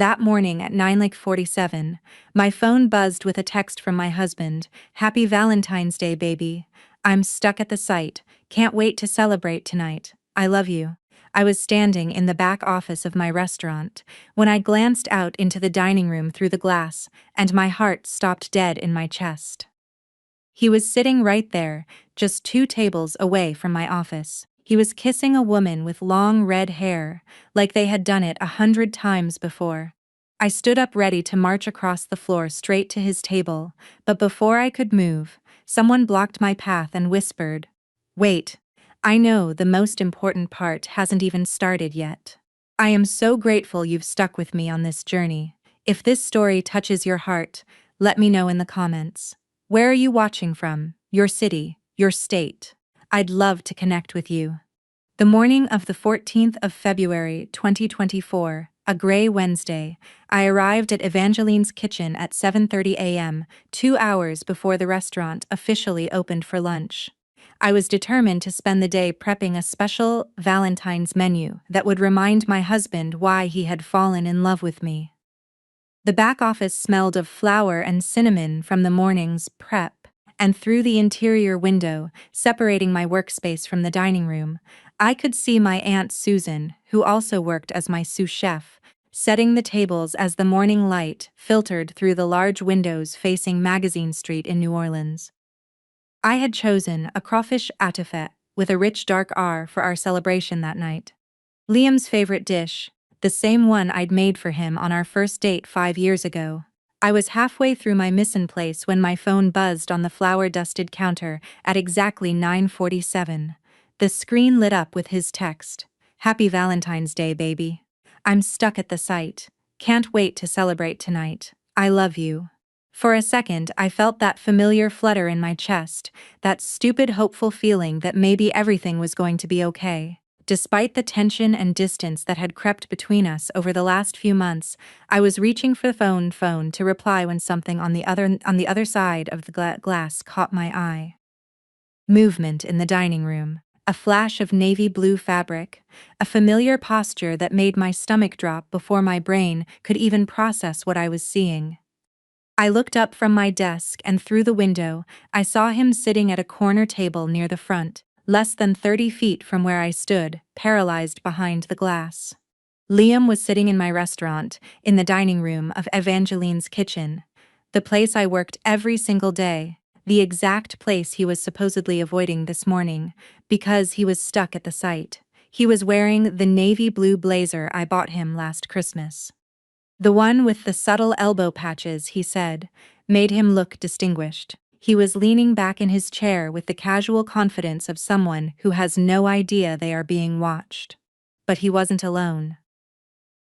That morning at 9:47, my phone buzzed with a text from my husband. "Happy Valentine's Day, baby. I'm stuck at the site. Can't wait to celebrate tonight. I love you." I was standing in the back office of my restaurant when I glanced out into the dining room through the glass, and my heart stopped dead in my chest. He was sitting right there, just 2 tables away from my office. He was kissing a woman with long red hair, like they had done it 100 times before. I stood up ready to march across the floor straight to his table, but before I could move, someone blocked my path and whispered, "Wait, I know the most important part hasn't even started yet. I am so grateful you've stuck with me on this journey. If this story touches your heart, let me know in the comments. Where are you watching from? Your city, your state? I'd love to connect with you." The morning of the 14th of February, 2024, a gray Wednesday, I arrived at Evangeline's kitchen at 7:30 a.m., 2 hours before the restaurant officially opened for lunch. I was determined to spend the day prepping a special Valentine's menu that would remind my husband why he had fallen in love with me. The back office smelled of flour and cinnamon from the morning's prep, and through the interior window, separating my workspace from the dining room, I could see my Aunt Susan, who also worked as my sous chef, setting the tables as the morning light filtered through the large windows facing Magazine Street in New Orleans. I had chosen a crawfish étouffée with a rich dark R for our celebration that night. Liam's favorite dish, the same one I'd made for him on our first date 5 years ago. I was halfway through my mise en place when my phone buzzed on the flour-dusted counter at exactly 9:47. The screen lit up with his text, "Happy Valentine's Day, baby. I'm stuck at the site. Can't wait to celebrate tonight. I love you." For a second, I felt that familiar flutter in my chest, that stupid hopeful feeling that maybe everything was going to be okay. Despite the tension and distance that had crept between us over the last few months, I was reaching for the phone to reply when something on the other side of the glass caught my eye. Movement in the dining room, a flash of navy blue fabric, a familiar posture that made my stomach drop before my brain could even process what I was seeing. I looked up from my desk, and through the window, I saw him sitting at a corner table near the front, less than 30 feet from where I stood, paralyzed behind the glass. Liam was sitting in my restaurant, in the dining room of Evangeline's kitchen, the place I worked every single day, the exact place he was supposedly avoiding this morning, because he was stuck at the site. He was wearing the navy blue blazer I bought him last Christmas. The one with the subtle elbow patches, he said, made him look distinguished. He was leaning back in his chair with the casual confidence of someone who has no idea they are being watched. But he wasn't alone.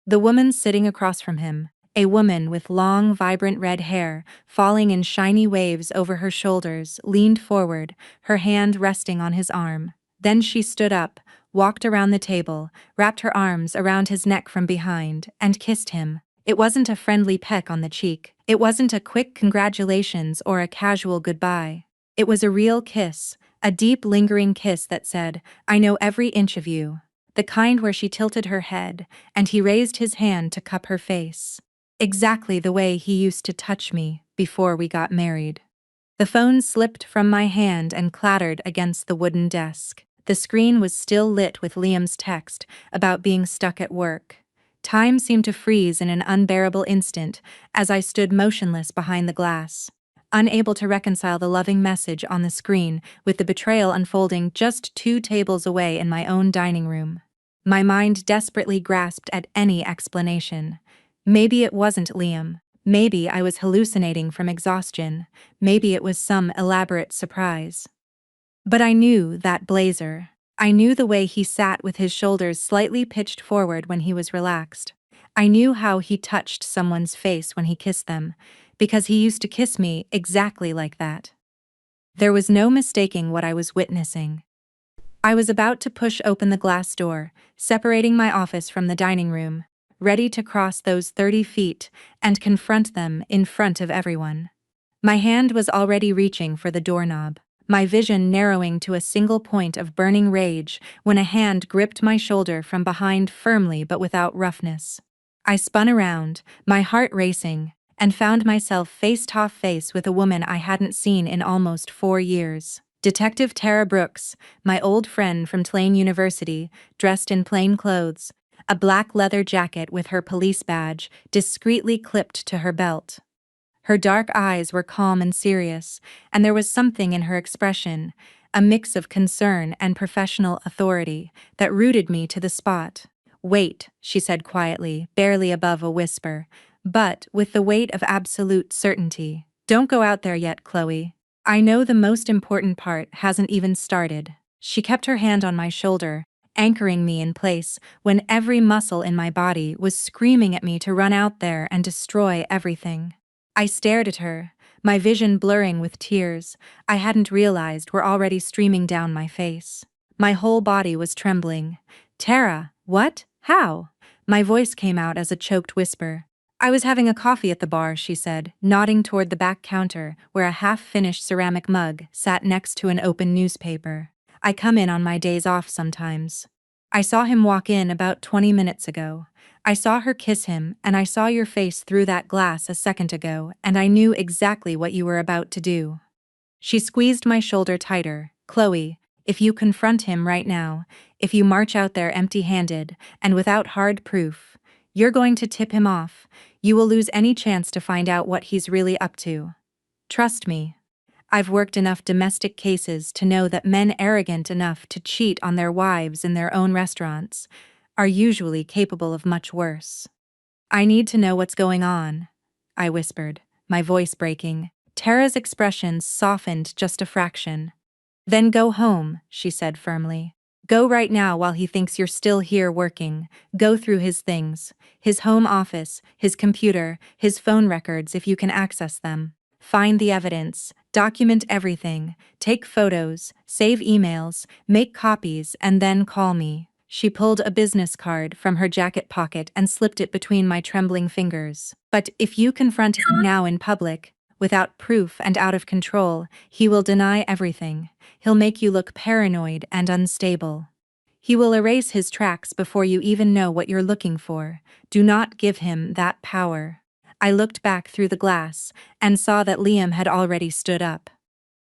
The woman sitting across from him, a woman with long, vibrant red hair falling in shiny waves over her shoulders, leaned forward, her hand resting on his arm. Then she stood up, walked around the table, wrapped her arms around his neck from behind, and kissed him. It wasn't a friendly peck on the cheek. It wasn't a quick congratulations or a casual goodbye. It was a real kiss, a deep, lingering kiss that said, "I know every inch of you." The kind where she tilted her head, and he raised his hand to cup her face. Exactly the way he used to touch me before we got married. The phone slipped from my hand and clattered against the wooden desk. The screen was still lit with Liam's text about being stuck at work. Time seemed to freeze in an unbearable instant as I stood motionless behind the glass, unable to reconcile the loving message on the screen with the betrayal unfolding just 2 tables away in my own dining room. My mind desperately grasped at any explanation. Maybe it wasn't Liam. Maybe I was hallucinating from exhaustion. Maybe it was some elaborate surprise. But I knew that blazer. I knew the way he sat with his shoulders slightly pitched forward when he was relaxed. I knew how he touched someone's face when he kissed them, because he used to kiss me exactly like that. There was no mistaking what I was witnessing. I was about to push open the glass door, separating my office from the dining room, ready to cross those 30 feet and confront them in front of everyone. My hand was already reaching for the doorknob, my vision narrowing to a single point of burning rage when a hand gripped my shoulder from behind firmly but without roughness. I spun around, my heart racing, and found myself face-to-face with a woman I hadn't seen in almost 4 years. Detective Tara Brooks, my old friend from Tulane University, dressed in plain clothes, a black leather jacket with her police badge discreetly clipped to her belt. Her dark eyes were calm and serious, and there was something in her expression, a mix of concern and professional authority, that rooted me to the spot. "Wait," she said quietly, barely above a whisper, but with the weight of absolute certainty. "Don't go out there yet, Chloe. I know the most important part hasn't even started." She kept her hand on my shoulder, anchoring me in place when every muscle in my body was screaming at me to run out there and destroy everything. I stared at her, my vision blurring with tears I hadn't realized were already streaming down my face. My whole body was trembling. "Tara, what? How?" My voice came out as a choked whisper. "I was having a coffee at the bar," she said, nodding toward the back counter where a half-finished ceramic mug sat next to an open newspaper. "I come in on my days off sometimes. I saw him walk in about 20 minutes ago. I saw her kiss him, and I saw your face through that glass a second ago, and I knew exactly what you were about to do." She squeezed my shoulder tighter. "Chloe, if you confront him right now, if you march out there empty-handed and without hard proof, you're going to tip him off. You will lose any chance to find out what he's really up to. Trust me. I've worked enough domestic cases to know that men arrogant enough to cheat on their wives in their own restaurants are usually capable of much worse." "I need to know what's going on," I whispered, my voice breaking. Tara's expression softened just a fraction. "Then go home," she said firmly. "Go right now while he thinks you're still here working. Go through his things, his home office, his computer, his phone records if you can access them. Find the evidence, document everything, take photos, save emails, make copies, and then call me." She pulled a business card from her jacket pocket and slipped it between my trembling fingers. "But if you confront him now in public, without proof and out of control, he will deny everything. He'll make you look paranoid and unstable. He will erase his tracks before you even know what you're looking for. Do not give him that power." I looked back through the glass and saw that Liam had already stood up.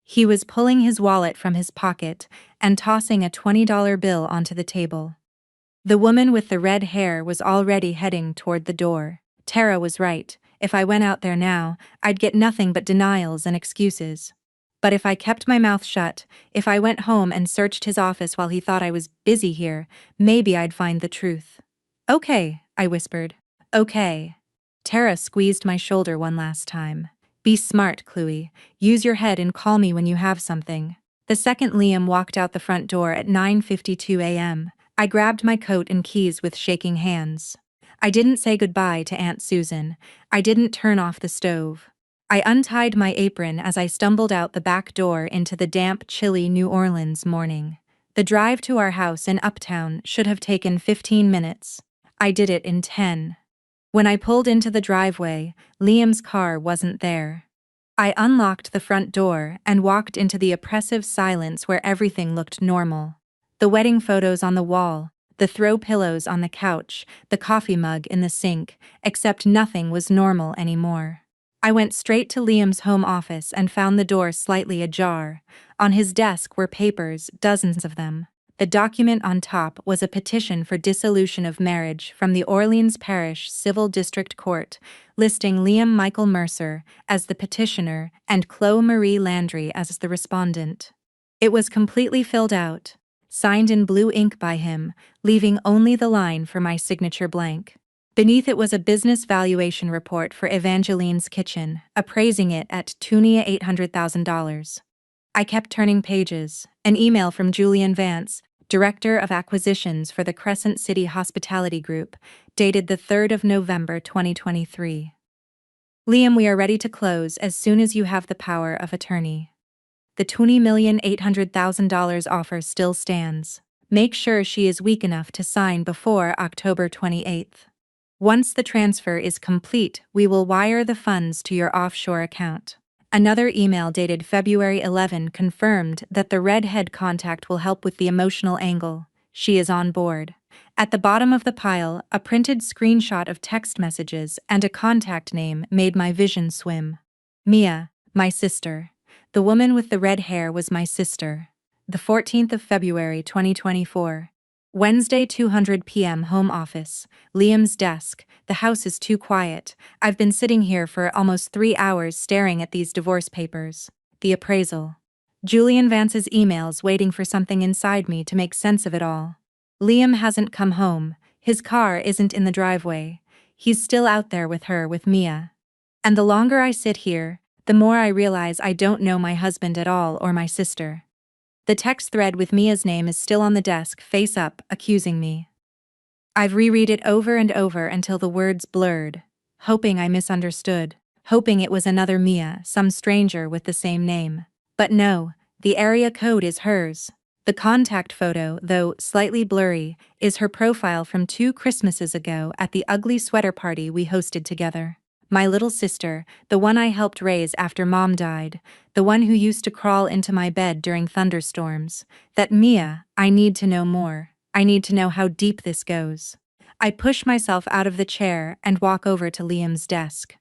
He was pulling his wallet from his pocket and tossing a $20 bill onto the table. The woman with the red hair was already heading toward the door. Tara was right. If I went out there now, I'd get nothing but denials and excuses. But if I kept my mouth shut, if I went home and searched his office while he thought I was busy here, maybe I'd find the truth. "Okay," I whispered. "Okay." Tara squeezed my shoulder one last time. "Be smart, Chloe. Use your head and call me when you have something." The second Liam walked out the front door at 9:52 a.m., I grabbed my coat and keys with shaking hands. I didn't say goodbye to Aunt Susan. I didn't turn off the stove. I untied my apron as I stumbled out the back door into the damp, chilly New Orleans morning. The drive to our house in Uptown should have taken 15 minutes. I did it in 10. When I pulled into the driveway, Liam's car wasn't there. I unlocked the front door and walked into the oppressive silence where everything looked normal. The wedding photos on the wall, the throw pillows on the couch, the coffee mug in the sink, except nothing was normal anymore. I went straight to Liam's home office and found the door slightly ajar. On his desk were papers, dozens of them. The document on top was a petition for dissolution of marriage from the Orleans Parish Civil District Court, listing Liam Michael Mercer as the petitioner and Chloe Marie Landry as the respondent. It was completely filled out, signed in blue ink by him, leaving only the line for my signature blank. Beneath it was a business valuation report for Evangeline's Kitchen, appraising it at $800,000. I kept turning pages. An email from Julian Vance, Director of Acquisitions for the Crescent City Hospitality Group, dated the 3rd of November 2023. "Liam, we are ready to close as soon as you have the power of attorney. The $20,800,000 offer still stands. Make sure she is weak enough to sign before October 28th. Once the transfer is complete, we will wire the funds to your offshore account." Another email dated February 11 confirmed that the redhead contact will help with the emotional angle. She is on board. At the bottom of the pile, a printed screenshot of text messages and a contact name made my vision swim. Mia, my sister. The woman with the red hair was my sister. The 14th of February 2024. Wednesday 200 p.m. Home office. Liam's desk. The house is too quiet. I've been sitting here for almost 3 hours staring at these divorce papers. The appraisal. Julian Vance's emails waiting for something inside me to make sense of it all. Liam hasn't come home. His car isn't in the driveway. He's still out there with her, with Mia. And the longer I sit here, the more I realize I don't know my husband at all or my sister. The text thread with Mia's name is still on the desk, face up, accusing me. I've reread it over and over until the words blurred, hoping I misunderstood, hoping it was another Mia, some stranger with the same name. But no, the area code is hers. The contact photo, though slightly blurry, is her profile from 2 Christmases ago at the ugly sweater party we hosted together. My little sister, the one I helped raise after Mom died, the one who used to crawl into my bed during thunderstorms. That Mia, I need to know more. I need to know how deep this goes. I push myself out of the chair and walk over to Liam's desk.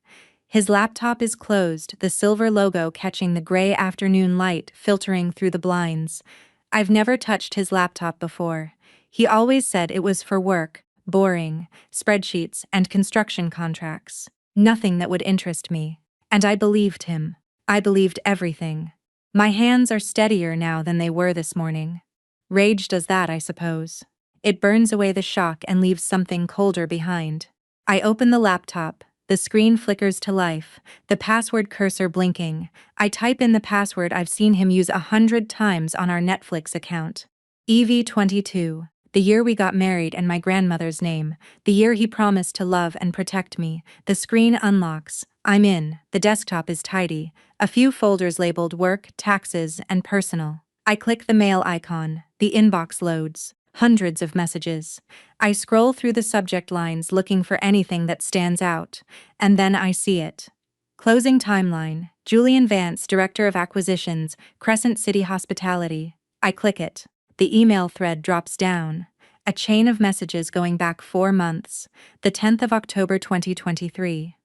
His laptop is closed, the silver logo catching the gray afternoon light filtering through the blinds. I've never touched his laptop before. He always said it was for work, boring, spreadsheets and construction contracts. Nothing that would interest me. And I believed him. I believed everything. My hands are steadier now than they were this morning. Rage does that, I suppose. It burns away the shock and leaves something colder behind. I open the laptop. The screen flickers to life, the password cursor blinking. I type in the password I've seen him use 100 times on our Netflix account. EV22. The year we got married and my grandmother's name. The year he promised to love and protect me. The screen unlocks. I'm in. The desktop is tidy. A few folders labeled work, taxes, and personal. I click the mail icon. The inbox loads. Hundreds of messages. I scroll through the subject lines looking for anything that stands out. And then I see it. Closing timeline. Julian Vance, Director of Acquisitions, Crescent City Hospitality. I click it. The email thread drops down. A chain of messages going back 4 months. The 10th of October 2023.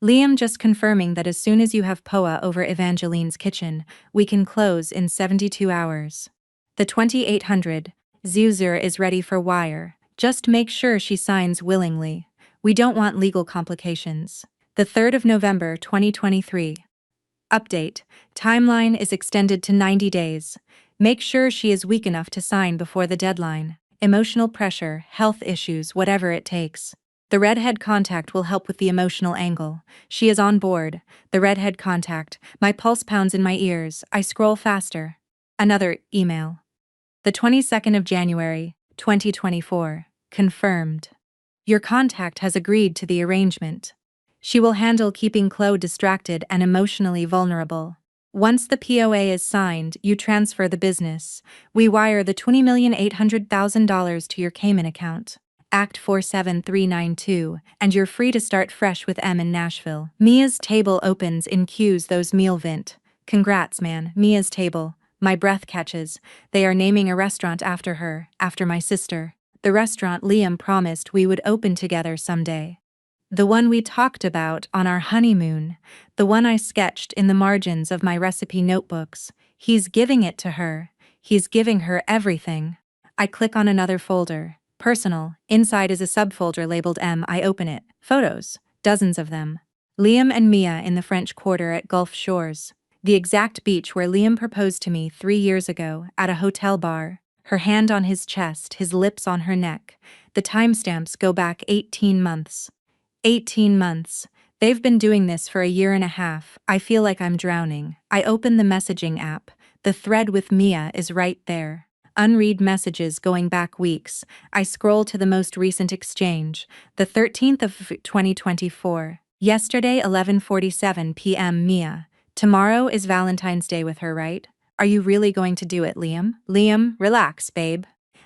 Liam just confirming that as soon as you have POA over Evangeline's kitchen, we can close in 72 hours. The 2800. Zuzur is ready for wire. Just make sure she signs willingly. We don't want legal complications. The 3rd of November 2023. Update. Timeline is extended to 90 days. Make sure she is weak enough to sign before the deadline. Emotional pressure, health issues, whatever it takes. The redhead contact will help with the emotional angle. She is on board. The redhead contact. My pulse pounds in my ears. I scroll faster. Another email. The 22nd of January, 2024. Confirmed. Your contact has agreed to the arrangement. She will handle keeping Chloe distracted and emotionally vulnerable. Once the POA is signed, you transfer the business. We wire the $20,800,000 to your Cayman account. Act 47392, and you're free to start fresh with M in Nashville. Mia's table opens in cues those meal vint. Congrats, man. Mia's table. My breath catches. They are naming a restaurant after her, after my sister. The restaurant Liam promised we would open together someday. The one we talked about on our honeymoon. The one I sketched in the margins of my recipe notebooks. He's giving it to her. He's giving her everything. I click on another folder. Personal. Inside is a subfolder labeled M. I open it. Photos. Dozens of them. Liam and Mia in the French Quarter at Gulf Shores. The exact beach where Liam proposed to me 3 years ago, at a hotel bar. Her hand on his chest, his lips on her neck. The timestamps go back 18 months. 18 months. They've been doing this for 1.5 years. I feel like I'm drowning. I open the messaging app. The thread with Mia is right there. Unread messages going back weeks. I scroll to the most recent exchange. The 13th of 2024. Yesterday 11:47 p.m. Mia. Tomorrow is Valentine's Day with her, right? Are you really going to do it, Liam? Liam, relax, babe.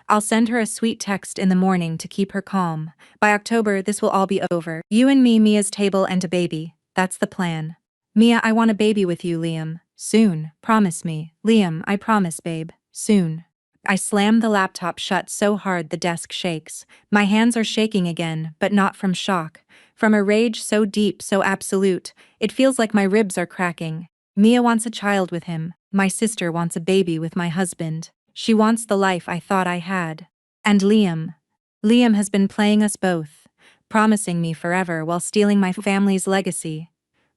I'll send her a sweet text in the morning to keep her calm. By October, this will all be over. You and me, Mia's table, and a baby. That's the plan. Mia, I want a baby with you, Liam. Soon. Promise me. Liam, I promise, babe. Soon. I slam the laptop shut so hard the desk shakes. My hands are shaking again, but not from shock. From a rage so deep, so absolute, it feels like my ribs are cracking. Mia wants a child with him. My sister wants a baby with my husband. She wants the life I thought I had. And Liam. Liam has been playing us both, promising me forever while stealing my family's legacy,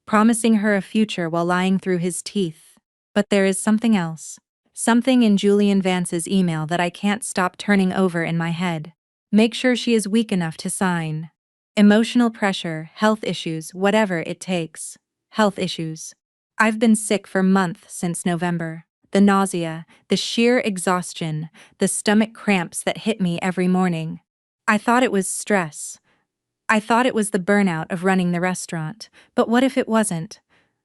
promising her a future while lying through his teeth. But there is something else. Something in Julian Vance's email that I can't stop turning over in my head. Make sure she is weak enough to sign. Emotional pressure, health issues, whatever it takes. Health issues. I've been sick for months since November. The nausea, the sheer exhaustion, the stomach cramps that hit me every morning. I thought it was stress. I thought it was the burnout of running the restaurant. But what if it wasn't?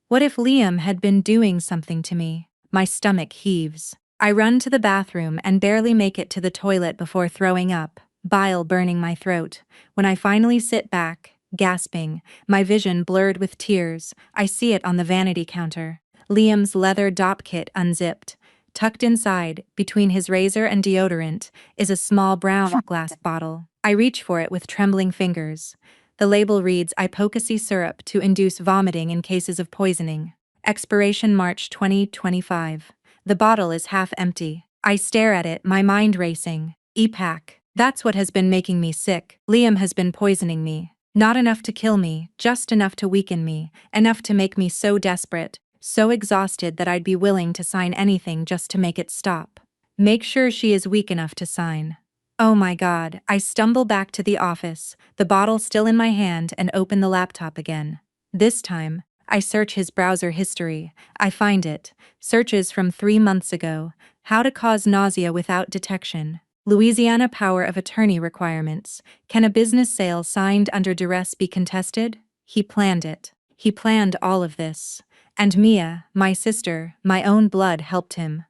What if Liam had been doing something to me? My stomach heaves. I run to the bathroom and barely make it to the toilet before throwing up, bile burning my throat. When I finally sit back, gasping, my vision blurred with tears, I see it on the vanity counter. Liam's leather dop kit unzipped. Tucked inside, between his razor and deodorant, is a small brown glass bottle. I reach for it with trembling fingers. The label reads Ipocacy syrup to induce vomiting in cases of poisoning. Expiration March 2025. The bottle is half empty. I stare at it, my mind racing. EPAC. That's what has been making me sick. Liam has been poisoning me. Not enough to kill me, just enough to weaken me, enough to make me so desperate, so exhausted that I'd be willing to sign anything just to make it stop. Make sure she is weak enough to sign. Oh my God, I stumble back to the office, the bottle still in my hand, and open the laptop again. This time, I search his browser history. I find it. Searches from 3 months ago. How to cause nausea without detection. Louisiana power of attorney requirements. Can a business sale signed under duress be contested? He planned it. He planned all of this. And Mia, my sister, my own blood helped him.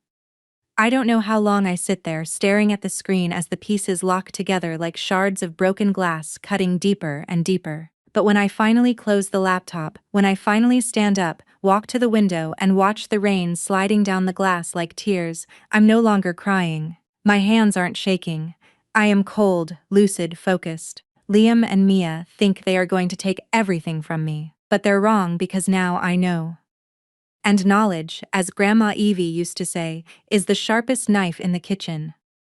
I don't know how long I sit there staring at the screen as the pieces lock together like shards of broken glass, cutting deeper and deeper. But when I finally close the laptop, when I finally stand up, walk to the window and watch the rain sliding down the glass like tears, I'm no longer crying. My hands aren't shaking. I am cold, lucid, focused. Liam and Mia think they are going to take everything from me, but they're wrong because now I know. And knowledge, as Grandma Evie used to say, is the sharpest knife in the kitchen.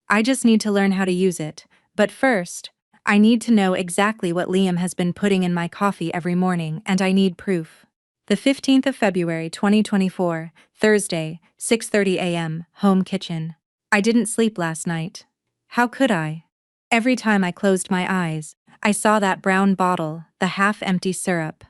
I just need to learn how to use it, but first, I need to know exactly what Liam has been putting in my coffee every morning, and I need proof. The 15th of February 2024, Thursday, 6:30 a.m., home kitchen. I didn't sleep last night. How could I? Every time I closed my eyes, I saw that brown bottle, the half-empty syrup.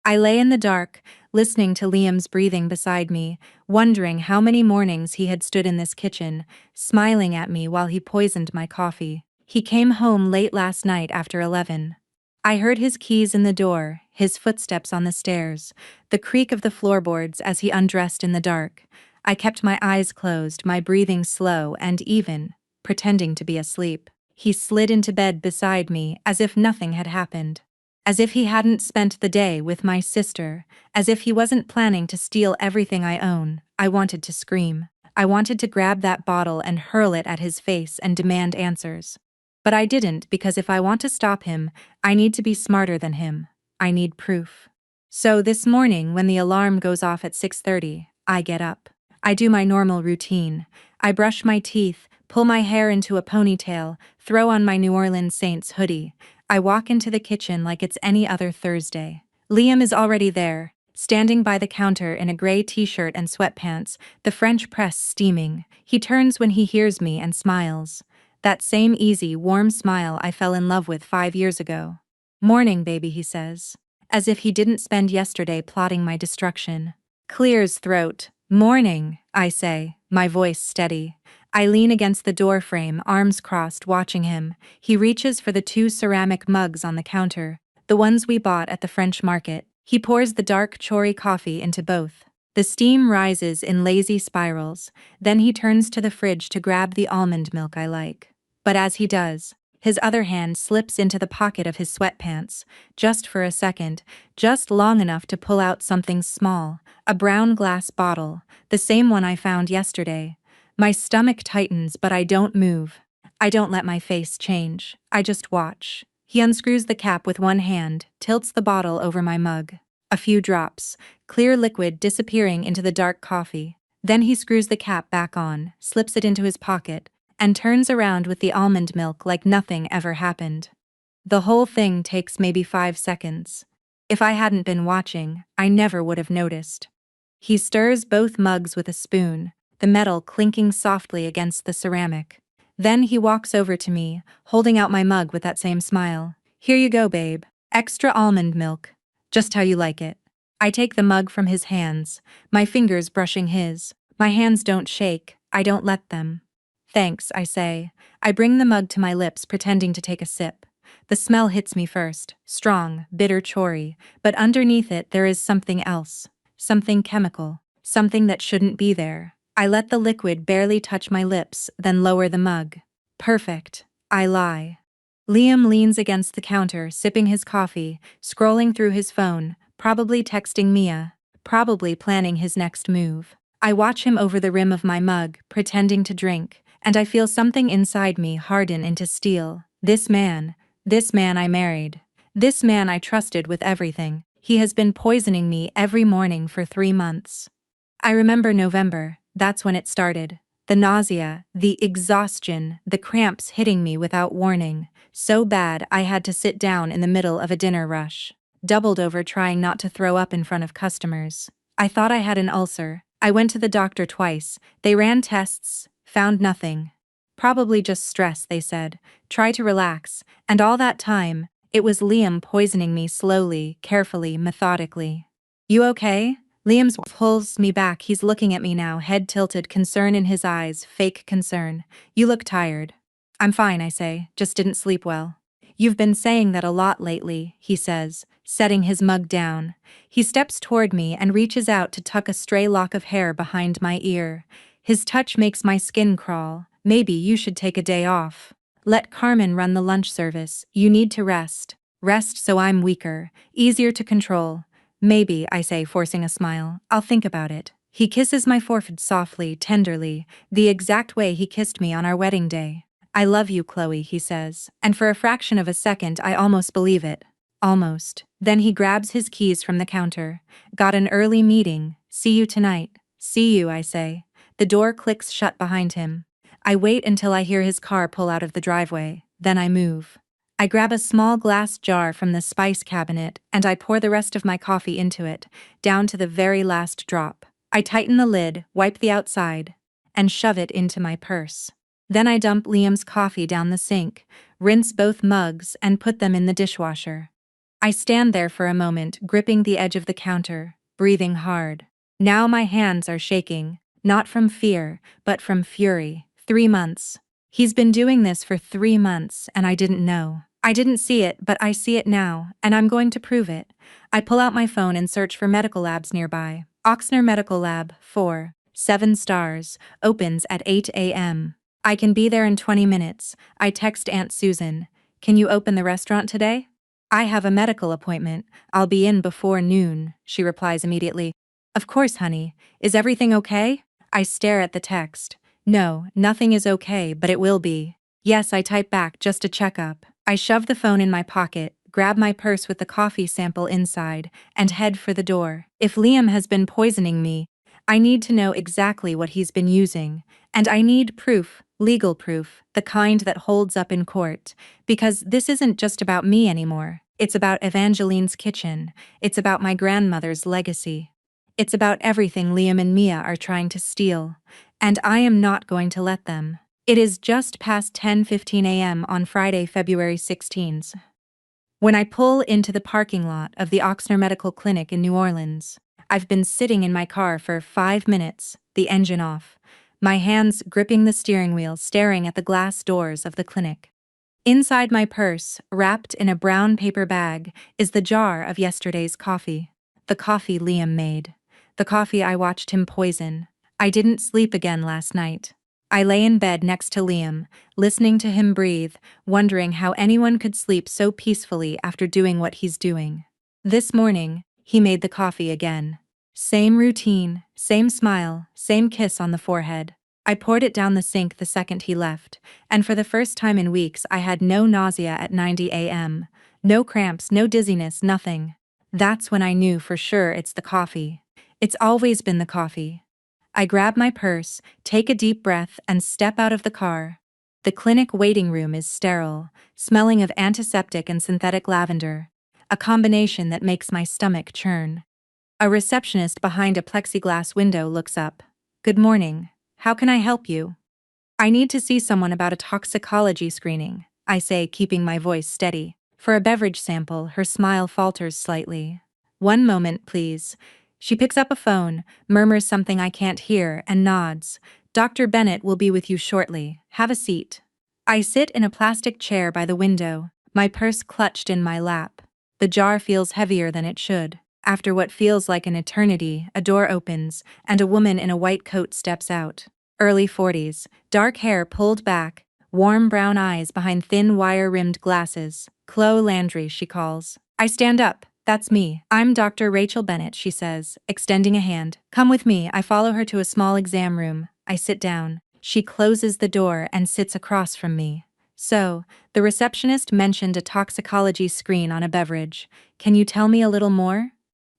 I lay in the dark, listening to Liam's breathing beside me, wondering how many mornings he had stood in this kitchen, smiling at me while he poisoned my coffee. He came home late last night after 11. I heard his keys in the door, his footsteps on the stairs, the creak of the floorboards as he undressed in the dark. I kept my eyes closed, my breathing slow and even, pretending to be asleep. He slid into bed beside me as if nothing had happened. As if he hadn't spent the day with my sister, as if he wasn't planning to steal everything I own. I wanted to scream. I wanted to grab that bottle and hurl it at his face and demand answers. But I didn't, because if I want to stop him, I need to be smarter than him. I need proof. So this morning, when the alarm goes off at 6:30, I get up. I do my normal routine. I brush my teeth, pull my hair into a ponytail, throw on my New Orleans Saints hoodie. I walk into the kitchen like it's any other Thursday. Liam is already there, standing by the counter in a gray t-shirt and sweatpants, the French press steaming. He turns when he hears me and smiles. That same easy, warm smile I fell in love with 5 years ago. "Morning, baby," he says. As if he didn't spend yesterday plotting my destruction. Clears throat. "Morning," I say, my voice steady. I lean against the door frame, arms crossed, watching him. He reaches for the 2 ceramic mugs on the counter, the ones we bought at the French market. He pours the dark chori coffee into both. The steam rises in lazy spirals, then he turns to the fridge to grab the almond milk I like. But as he does, his other hand slips into the pocket of his sweatpants, just for a second, just long enough to pull out something small, a brown glass bottle, the same one I found yesterday. My stomach tightens, but I don't move. I don't let my face change. I just watch. He unscrews the cap with one hand, tilts the bottle over my mug. A few drops, clear liquid disappearing into the dark coffee. Then he screws the cap back on, slips it into his pocket, and turns around with the almond milk like nothing ever happened. The whole thing takes maybe 5 seconds. If I hadn't been watching, I never would have noticed. He stirs both mugs with a spoon, the metal clinking softly against the ceramic. Then he walks over to me, holding out my mug with that same smile. Here you go, babe. Extra almond milk. Just how you like it. I take the mug from his hands, my fingers brushing his. My hands don't shake, I don't let them. Thanks, I say. I bring the mug to my lips, pretending to take a sip. The smell hits me first, strong, bitter, chory, but underneath it there is something else. Something chemical. Something that shouldn't be there. I let the liquid barely touch my lips, then lower the mug. Perfect. I lie. Liam leans against the counter, sipping his coffee, scrolling through his phone, probably texting Mia, probably planning his next move. I watch him over the rim of my mug, pretending to drink, and I feel something inside me harden into steel. This man I married. This man I trusted with everything. He has been poisoning me every morning for 3 months. I remember November, that's when it started. The nausea, the exhaustion, the cramps hitting me without warning. So bad I had to sit down in the middle of a dinner rush. Doubled over trying not to throw up in front of customers. I thought I had an ulcer. I went to the doctor twice. They ran tests, found nothing. Probably just stress, they said. Try to relax. And all that time, it was Liam poisoning me slowly, carefully, methodically. You okay? Liam pulls me back. He's looking at me now, head tilted, concern in his eyes, fake concern. You look tired. I'm fine, I say, just didn't sleep well. You've been saying that a lot lately, he says, setting his mug down. He steps toward me and reaches out to tuck a stray lock of hair behind my ear. His touch makes my skin crawl. Maybe you should take a day off. Let Carmen run the lunch service. You need to rest. Rest so I'm weaker, easier to control. Maybe, I say, forcing a smile. I'll think about it. He kisses my forehead softly, tenderly, the exact way he kissed me on our wedding day. I love you, Chloe, he says, and for a fraction of a second I almost believe it. Almost. Then he grabs his keys from the counter. Got an early meeting. See you tonight. See you, I say. The door clicks shut behind him. I wait until I hear his car pull out of the driveway. Then I move. I grab a small glass jar from the spice cabinet and I pour the rest of my coffee into it, down to the very last drop. I tighten the lid, wipe the outside, and shove it into my purse. Then I dump Liam's coffee down the sink, rinse both mugs, and put them in the dishwasher. I stand there for a moment, gripping the edge of the counter, breathing hard. Now my hands are shaking, not from fear, but from fury. 3 months. He's been doing this for 3 months, and I didn't know. I didn't see it, but I see it now, and I'm going to prove it. I pull out my phone and search for medical labs nearby. Ochsner Medical Lab, 4, 7 stars, opens at 8 a.m. I can be there in 20 minutes. I text Aunt Susan. Can you open the restaurant today? I have a medical appointment. I'll be in before noon, she replies immediately. Of course, honey. Is everything okay? I stare at the text. No, nothing is okay, but it will be. Yes, I type back, just a checkup. I shove the phone in my pocket, grab my purse with the coffee sample inside, and head for the door. If Liam has been poisoning me, I need to know exactly what he's been using. And I need proof, legal proof, the kind that holds up in court. Because this isn't just about me anymore. It's about Evangeline's kitchen. It's about my grandmother's legacy. It's about everything Liam and Mia are trying to steal. And I am not going to let them. It is just past 10:15 a.m. on Friday, February 16th. When I pull into the parking lot of the Ochsner Medical Clinic in New Orleans, I've been sitting in my car for 5 minutes, the engine off, my hands gripping the steering wheel, staring at the glass doors of the clinic. Inside my purse, wrapped in a brown paper bag, is the jar of yesterday's coffee. The coffee Liam made. The coffee I watched him poison. I didn't sleep again last night. I lay in bed next to Liam, listening to him breathe, wondering how anyone could sleep so peacefully after doing what he's doing. This morning, he made the coffee again. Same routine, same smile, same kiss on the forehead. I poured it down the sink the second he left, and for the first time in weeks I had no nausea at 90 a.m. No cramps, no dizziness, nothing. That's when I knew for sure it's the coffee. It's always been the coffee. I grab my purse, take a deep breath, and step out of the car. The clinic waiting room is sterile, smelling of antiseptic and synthetic lavender, a combination that makes my stomach churn. A receptionist behind a plexiglass window looks up. "Good morning. How can I help you?" "I need to see someone about a toxicology screening," I say, keeping my voice steady. For a beverage sample, her smile falters slightly. "One moment, please." She picks up a phone, murmurs something I can't hear, and nods. "Dr. Bennett will be with you shortly. Have a seat." I sit in a plastic chair by the window, my purse clutched in my lap. The jar feels heavier than it should. After what feels like an eternity, a door opens, and a woman in a white coat steps out. Early 40s, dark hair pulled back, warm brown eyes behind thin wire-rimmed glasses. "Chloe Landry," she calls. I stand up. "That's me. I'm Dr. Rachel Bennett," she says, extending a hand. "Come with me." I follow her to a small exam room. I sit down. She closes the door and sits across from me. "So, the receptionist mentioned a toxicology screen on a beverage. Can you tell me a little more?"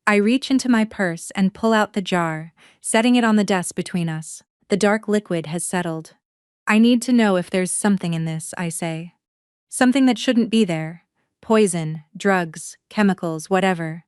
I reach into my purse and pull out the jar, setting it on the desk between us. The dark liquid has settled. "I need to know if there's something in this," I say. "Something that shouldn't be there. Poison, drugs, chemicals, whatever."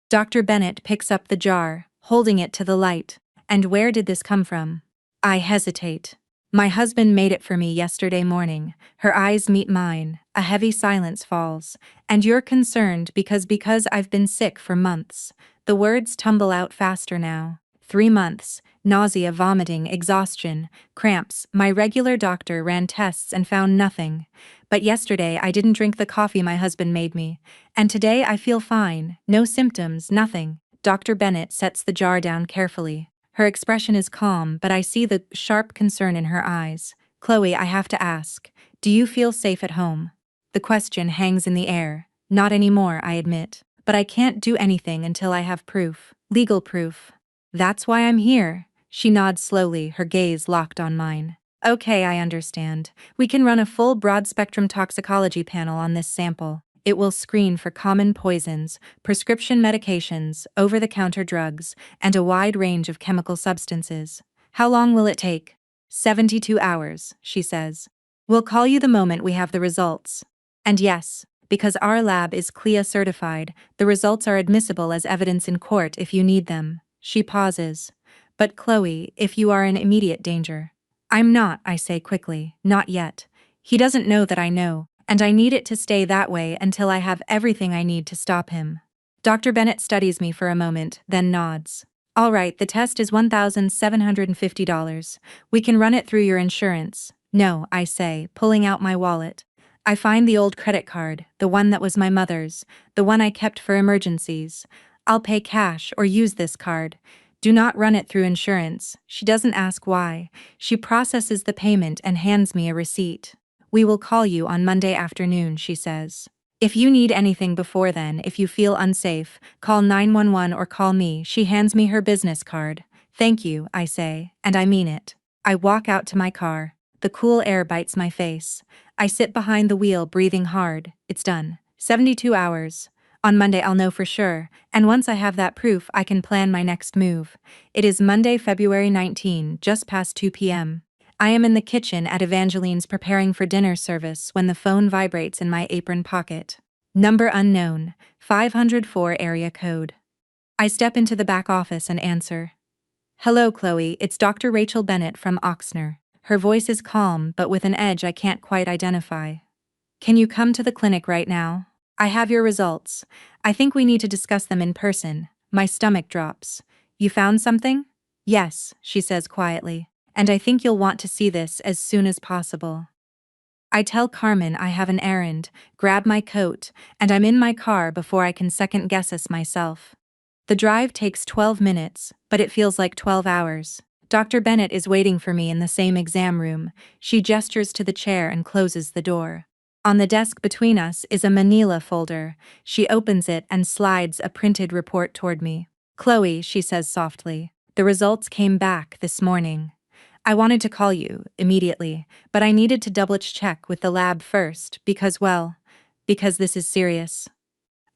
Dr. Bennett picks up the jar, holding it to the light. "And where did this come from?" I hesitate. "My husband made it for me yesterday morning." Her eyes meet mine, a heavy silence falls. "And you're concerned because I've been sick for months." The words tumble out faster now. 3 months, nausea, vomiting, exhaustion, cramps. My regular doctor ran tests and found nothing. But yesterday I didn't drink the coffee my husband made me. And today I feel fine, no symptoms, nothing. Dr. Bennett sets the jar down carefully. Her expression is calm, but I see the sharp concern in her eyes. "Chloe, I have to ask, do you feel safe at home?" The question hangs in the air. "Not anymore," I admit. "But I can't do anything until I have proof. Legal proof." "That's why I'm here." She nods slowly, her gaze locked on mine. "Okay, I understand. We can run a full broad-spectrum toxicology panel on this sample. It will screen for common poisons, prescription medications, over-the-counter drugs, and a wide range of chemical substances." "How long will it take?" 72 hours, she says. "We'll call you the moment we have the results." And yes, because our lab is CLIA certified, the results are admissible as evidence in court if you need them. She pauses. "But Chloe, if you are in immediate danger." "I'm not," I say quickly. "Not yet. He doesn't know that I know, and I need it to stay that way until I have everything I need to stop him." Dr. Bennett studies me for a moment, then nods. "All right, the test is $1,750. We can run it through your insurance." "No," I say, pulling out my wallet. I find the old credit card, the one that was my mother's, the one I kept for emergencies. "I'll pay cash or use this card." "Do not run it through insurance." She doesn't ask why. She processes the payment and hands me a receipt. "We will call you on Monday afternoon," she says. "If you need anything before then, if you feel unsafe, call 911 or call me." She hands me her business card. "Thank you," I say, and I mean it. I walk out to my car. The cool air bites my face. I sit behind the wheel, breathing hard. It's done. 72 hours. On Monday I'll know for sure, and once I have that proof I can plan my next move. It is Monday, February 19, just past 2 p.m. I am in the kitchen at Evangeline's preparing for dinner service when the phone vibrates in my apron pocket. Number unknown, 504 area code. I step into the back office and answer. "Hello, Chloe, it's Dr. Rachel Bennett from Oxnard." Her voice is calm but with an edge I can't quite identify. "Can you come to the clinic right now? I have your results. I think we need to discuss them in person." My stomach drops. "You found something?" "Yes," she says quietly. "And I think you'll want to see this as soon as possible." I tell Carmen I have an errand, grab my coat, and I'm in my car before I can second-guess us myself. The drive takes 12 minutes, but it feels like 12 hours. Dr. Bennett is waiting for me in the same exam room. She gestures to the chair and closes the door. On the desk between us is a manila folder. She opens it and slides a printed report toward me. "Chloe," she says softly, "the results came back this morning." I wanted to call you immediately, but I needed to double-check with the lab first because this is serious.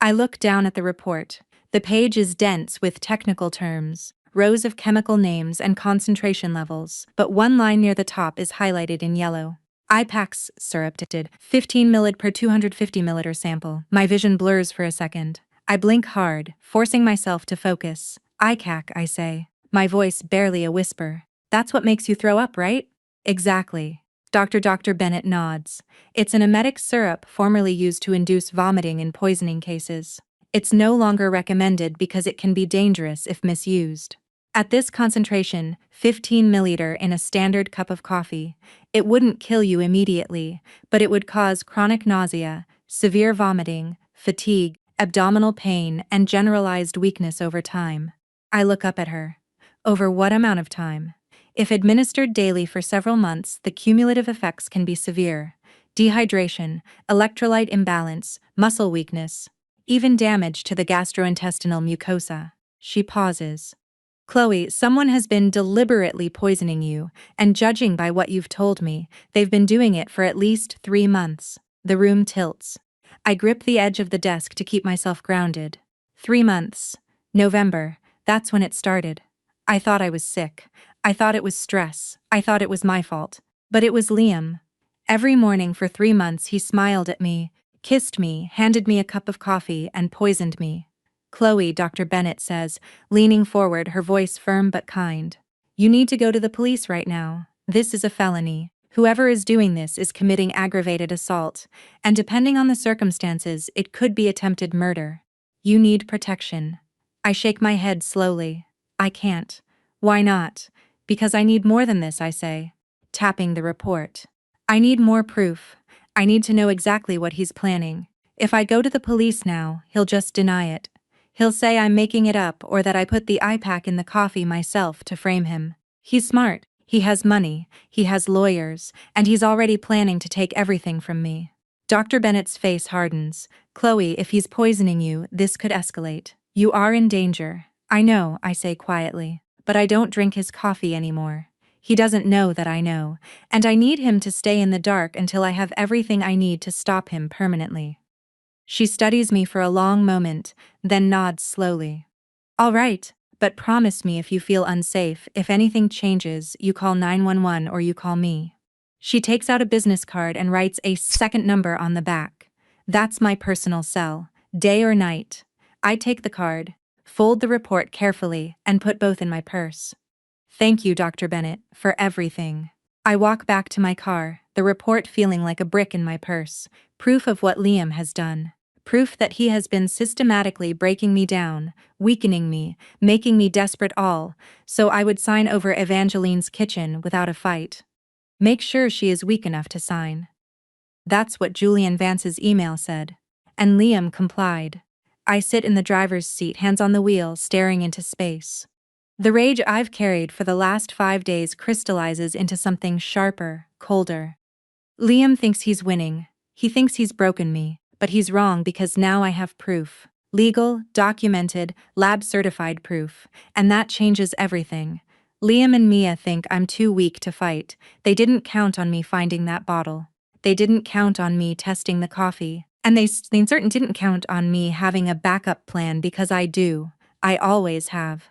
I look down at the report. The page is dense with technical terms, rows of chemical names and concentration levels, but one line near the top is highlighted in yellow. IPAX syrup did 15 milliliter per 250 milliliter sample. My vision blurs for a second. I blink hard, forcing myself to focus. ICAC, I say, my voice barely a whisper. That's what makes you throw up, right? Exactly. Dr. Bennett nods. It's an emetic syrup formerly used to induce vomiting in poisoning cases. It's no longer recommended because it can be dangerous if misused. At this concentration, 15 milliliter in a standard cup of coffee, it wouldn't kill you immediately, but it would cause chronic nausea, severe vomiting, fatigue, abdominal pain, and generalized weakness over time. I look up at her. Over what amount of time? If administered daily for several months, the cumulative effects can be severe. Dehydration, electrolyte imbalance, muscle weakness, even damage to the gastrointestinal mucosa. She pauses. Chloe, someone has been deliberately poisoning you, and judging by what you've told me, they've been doing it for at least 3 months. The room tilts. I grip the edge of the desk to keep myself grounded. 3 months. November. That's when it started. I thought I was sick. I thought it was stress. I thought it was my fault. But it was Liam. Every morning for 3 months he smiled at me, kissed me, handed me a cup of coffee, and poisoned me. Chloe, Dr. Bennett says, leaning forward, her voice firm but kind. You need to go to the police right now. This is a felony. Whoever is doing this is committing aggravated assault, and depending on the circumstances, it could be attempted murder. You need protection. I shake my head slowly. I can't. Why not? Because I need more than this, I say, tapping the report. I need more proof. I need to know exactly what he's planning. If I go to the police now, he'll just deny it. He'll say I'm making it up or that I put the IPAC in the coffee myself to frame him. He's smart, he has money, he has lawyers, and he's already planning to take everything from me. Dr. Bennett's face hardens. Chloe, if he's poisoning you, this could escalate. You are in danger. I know, I say quietly, but I don't drink his coffee anymore. He doesn't know that I know, and I need him to stay in the dark until I have everything I need to stop him permanently. She studies me for a long moment, then nods slowly. All right, but promise me if you feel unsafe, if anything changes, you call 911 or you call me. She takes out a business card and writes a second number on the back. That's my personal cell, day or night. I take the card, fold the report carefully, and put both in my purse. Thank you, Dr. Bennett, for everything. I walk back to my car, the report feeling like a brick in my purse, proof of what Liam has done. Proof that he has been systematically breaking me down, weakening me, making me desperate all, so I would sign over Evangeline's kitchen without a fight. Make sure she is weak enough to sign. That's what Julian Vance's email said. And Liam complied. I sit in the driver's seat, hands on the wheel, staring into space. The rage I've carried for the last 5 days crystallizes into something sharper, colder. Liam thinks he's winning. He thinks he's broken me. But he's wrong because now I have proof. Legal, documented, lab-certified proof. And that changes everything. Liam and Mia think I'm too weak to fight. They didn't count on me finding that bottle. They didn't count on me testing the coffee. And they certainly didn't count on me having a backup plan because I do. I always have.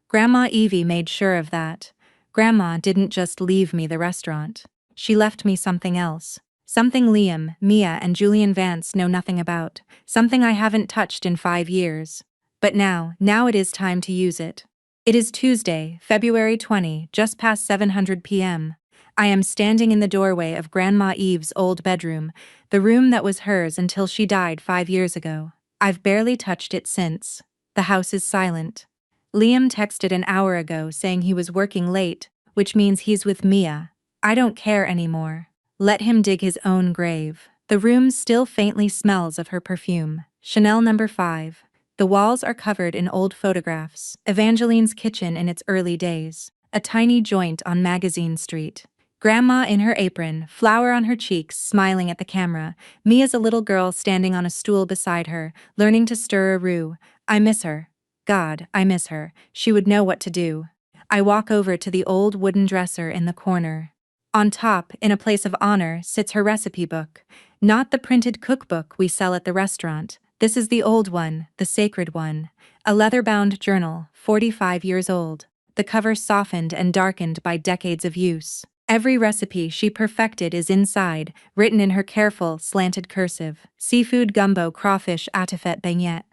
Grandma Evie made sure of that. Grandma didn't just leave me the restaurant. She left me something else. Something Liam, Mia, and Julian Vance know nothing about. Something I haven't touched in 5 years. But now it is time to use it. It is Tuesday, February 20, just past 7:00 p.m. I am standing in the doorway of Grandma Eve's old bedroom, the room that was hers until she died 5 years ago. I've barely touched it since. The house is silent. Liam texted an hour ago saying he was working late, which means he's with Mia. I don't care anymore. Let him dig his own grave. The room still faintly smells of her perfume. Chanel No. 5. The walls are covered in old photographs. Evangeline's kitchen in its early days. A tiny joint on Magazine Street. Grandma in her apron, flour on her cheeks, smiling at the camera. Mia's a little girl standing on a stool beside her, learning to stir a roux. I miss her. God, I miss her. She would know what to do. I walk over to the old wooden dresser in the corner. On top, in a place of honor, sits her recipe book. Not the printed cookbook we sell at the restaurant. This is the old one, the sacred one. A leather-bound journal, 45 years old. The cover softened and darkened by decades of use. Every recipe she perfected is inside, written in her careful, slanted cursive. Seafood gumbo, crawfish attifet beignet.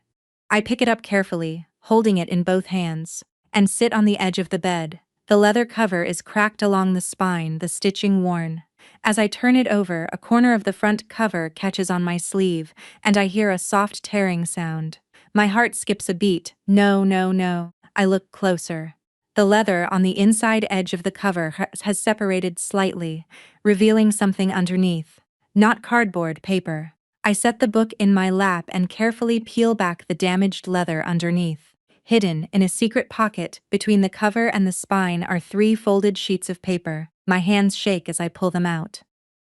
I pick it up carefully, holding it in both hands, and sit on the edge of the bed. The leather cover is cracked along the spine, the stitching worn. As I turn it over, a corner of the front cover catches on my sleeve, and I hear a soft tearing sound. My heart skips a beat. No, no, no. I look closer. The leather on the inside edge of the cover has separated slightly, revealing something underneath. Not cardboard, paper. I set the book in my lap and carefully peel back the damaged leather underneath. Hidden in a secret pocket between the cover and the spine are 3 folded sheets of paper. My hands shake as I pull them out.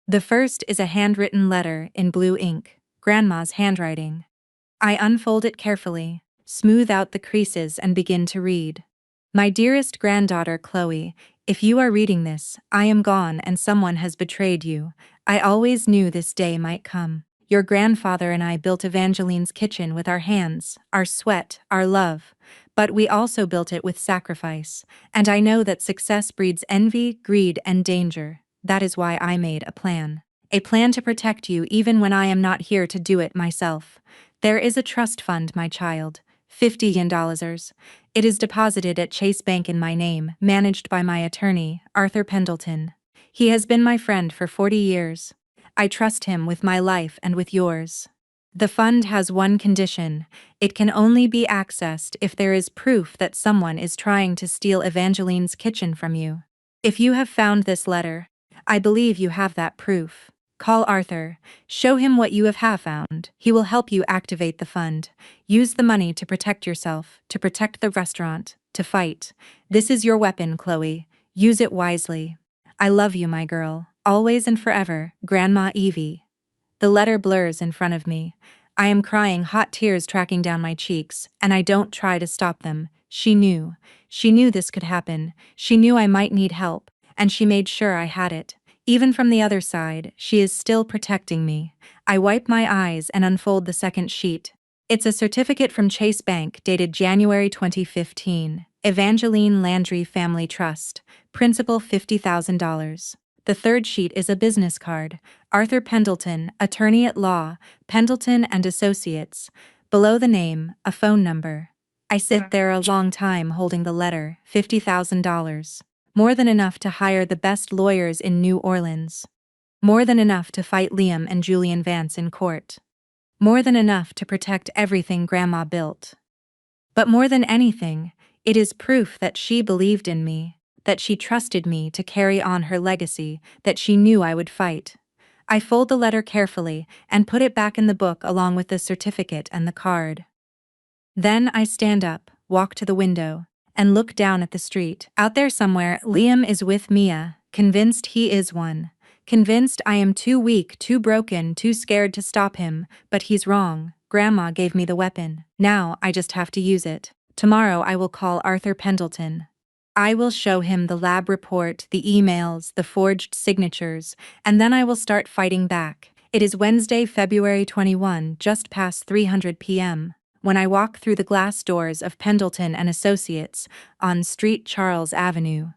The first is a handwritten letter in blue ink, Grandma's handwriting. I unfold it carefully, smooth out the creases and begin to read. My dearest granddaughter Chloe, if you are reading this, I am gone and someone has betrayed you. I always knew this day might come. Your grandfather and I built Evangeline's kitchen with our hands, our sweat, our love. But we also built it with sacrifice. And I know that success breeds envy, greed, and danger. That is why I made a plan. A plan to protect you even when I am not here to do it myself. There is a trust fund, my child. $50 million. It is deposited at Chase Bank in my name, managed by my attorney, Arthur Pendleton. He has been my friend for 40 years. I trust him with my life and with yours. The fund has one condition. It can only be accessed if there is proof that someone is trying to steal Evangeline's kitchen from you. If you have found this letter, I believe you have that proof. Call Arthur. Show him what you have found. He will help you activate the fund. Use the money to protect yourself, to protect the restaurant, to fight. This is your weapon, Chloe. Use it wisely. I love you, my girl. Always and forever, Grandma Evie. The letter blurs in front of me. I am crying, hot tears tracking down my cheeks, and I don't try to stop them. She knew. She knew this could happen. She knew I might need help, and she made sure I had it. Even from the other side, she is still protecting me. I wipe my eyes and unfold the second sheet. It's a certificate from Chase Bank dated January 2015. Evangeline Landry Family Trust. Principal $50,000. The third sheet is a business card. Arthur Pendleton, attorney at law, Pendleton and Associates. Below the name, a phone number. I sit there a long time holding the letter, $50,000. More than enough to hire the best lawyers in New Orleans. More than enough to fight Liam and Julian Vance in court. More than enough to protect everything Grandma built. But more than anything, it is proof that she believed in me, that she trusted me to carry on her legacy, that she knew I would fight. I fold the letter carefully and put it back in the book along with the certificate and the card. Then I stand up, walk to the window, and look down at the street. Out there somewhere, Liam is with Mia, convinced he is one. Convinced I am too weak, too broken, too scared to stop him, but he's wrong. Grandma gave me the weapon. Now I just have to use it. Tomorrow I will call Arthur Pendleton. I will show him the lab report, the emails, the forged signatures, and then I will start fighting back. It is Wednesday, February 21, just past 3:00 p.m. when I walk through the glass doors of Pendleton and Associates on Street Charles Avenue.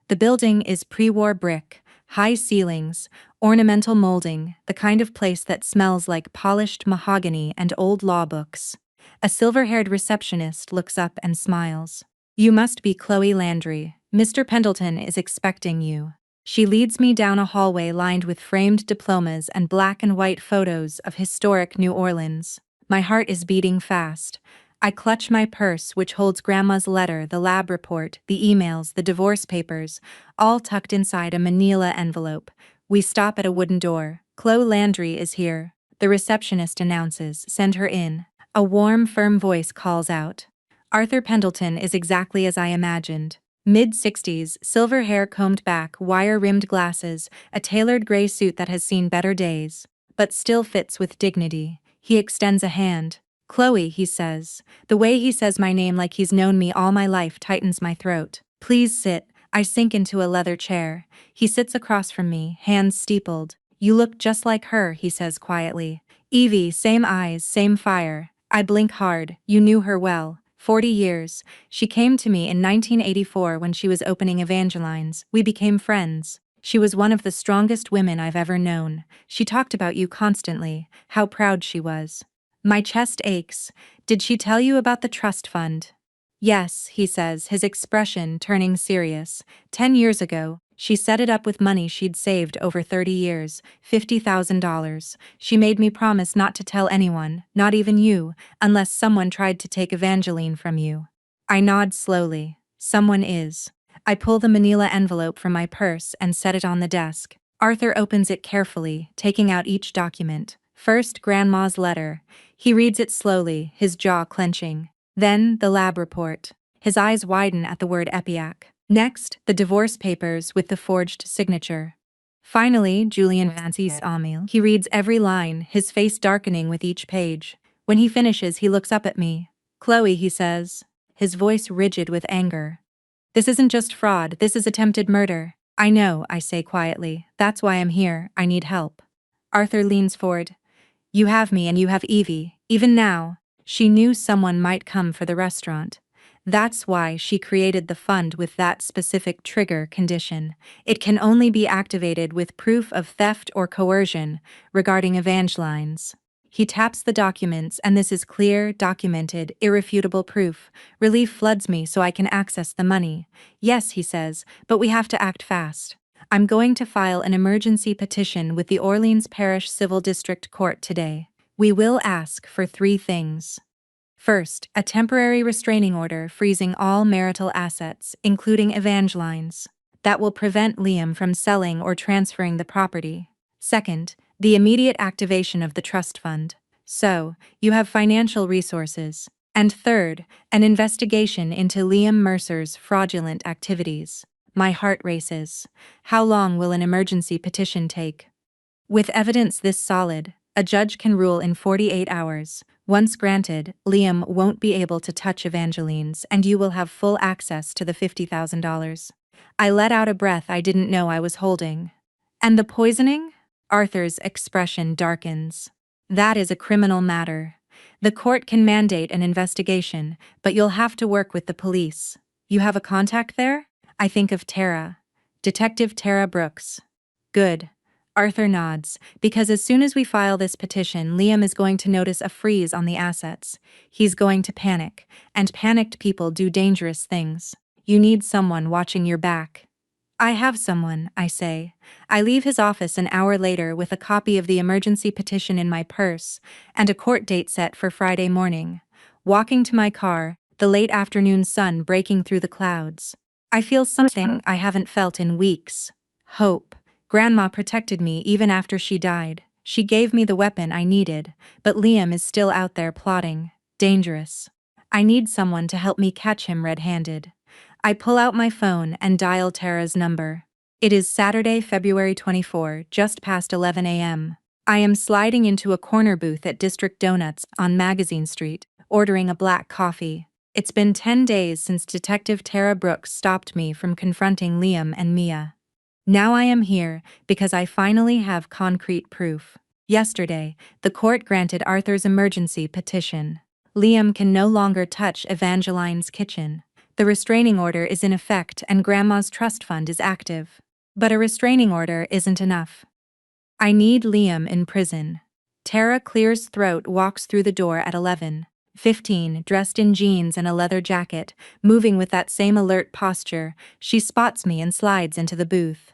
The building is pre-war brick, high ceilings, ornamental molding, the kind of place that smells like polished mahogany and old law books. A silver-haired receptionist looks up and smiles. You must be Chloe Landry. Mr. Pendleton is expecting you. She leads me down a hallway lined with framed diplomas and black and white photos of historic New Orleans. My heart is beating fast. I clutch my purse, which holds Grandma's letter, the lab report, the emails, the divorce papers, all tucked inside a manila envelope. We stop at a wooden door. Chloe Landry is here. The receptionist announces, "Send her in." A warm, firm voice calls out. Arthur Pendleton is exactly as I imagined. Mid-60s, silver hair combed back, wire-rimmed glasses, a tailored gray suit that has seen better days, but still fits with dignity. He extends a hand. "Chloe," he says. The way he says my name like he's known me all my life tightens my throat. Please sit. I sink into a leather chair. He sits across from me, hands steepled. You look just like her, he says quietly. Evie, same eyes, same fire. I blink hard. You knew her well. 40 years. She came to me in 1984 when she was opening Evangeline's. We became friends. She was one of the strongest women I've ever known. She talked about you constantly, how proud she was. My chest aches. Did she tell you about the trust fund? Yes, he says, his expression turning serious. 10 years ago, she set it up with money she'd saved over 30 years, $50,000. She made me promise not to tell anyone, not even you, unless someone tried to take Evangeline from you. I nod slowly. Someone is. I pull the manila envelope from my purse and set it on the desk. Arthur opens it carefully, taking out each document. First, Grandma's letter. He reads it slowly, his jaw clenching. Then, the lab report. His eyes widen at the word Epiac. Next, the divorce papers with the forged signature. Finally, Julian Vance's email. He reads every line, his face darkening with each page. When he finishes, he looks up at me. Chloe, he says, his voice rigid with anger. This isn't just fraud, this is attempted murder. I know, I say quietly. That's why I'm here, I need help. Arthur leans forward. You have me and you have Evie. Even now, she knew someone might come for the restaurant. That's why she created the fund with that specific trigger condition. It can only be activated with proof of theft or coercion regarding Evangeline's. He taps the documents and this is clear, documented, irrefutable proof. Relief floods me so I can access the money. Yes, he says, but we have to act fast. I'm going to file an emergency petition with the Orleans Parish Civil District Court today. We will ask for 3 things. First, a temporary restraining order freezing all marital assets, including Evangeline's. That will prevent Liam from selling or transferring the property. Second, the immediate activation of the trust fund. So, you have financial resources. And third, an investigation into Liam Mercer's fraudulent activities. My heart races. How long will an emergency petition take? With evidence this solid, a judge can rule in 48 hours. Once granted, Liam won't be able to touch Evangeline's and you will have full access to the $50,000. I let out a breath I didn't know I was holding. And the poisoning? Arthur's expression darkens. That is a criminal matter. The court can mandate an investigation, but you'll have to work with the police. You have a contact there? I think of Tara. Detective Tara Brooks. Good. Arthur nods, because as soon as we file this petition, Liam is going to notice a freeze on the assets. He's going to panic, and panicked people do dangerous things. You need someone watching your back. I have someone, I say. I leave his office an hour later with a copy of the emergency petition in my purse, and a court date set for Friday morning. Walking to my car, the late afternoon sun breaking through the clouds. I feel something I haven't felt in weeks. Hope. Grandma protected me even after she died. She gave me the weapon I needed, but Liam is still out there plotting. Dangerous. I need someone to help me catch him red-handed. I pull out my phone and dial Tara's number. It is Saturday, February 24, just past 11 a.m. I am sliding into a corner booth at District Donuts on Magazine Street, ordering a black coffee. It's been 10 days since Detective Tara Brooks stopped me from confronting Liam and Mia. Now I am here because I finally have concrete proof. Yesterday, the court granted Arthur's emergency petition. Liam can no longer touch Evangeline's kitchen. The restraining order is in effect and Grandma's trust fund is active. But a restraining order isn't enough. I need Liam in prison. Tara clears throat, walks through the door at 11:15, dressed in jeans and a leather jacket, moving with that same alert posture. She spots me and slides into the booth.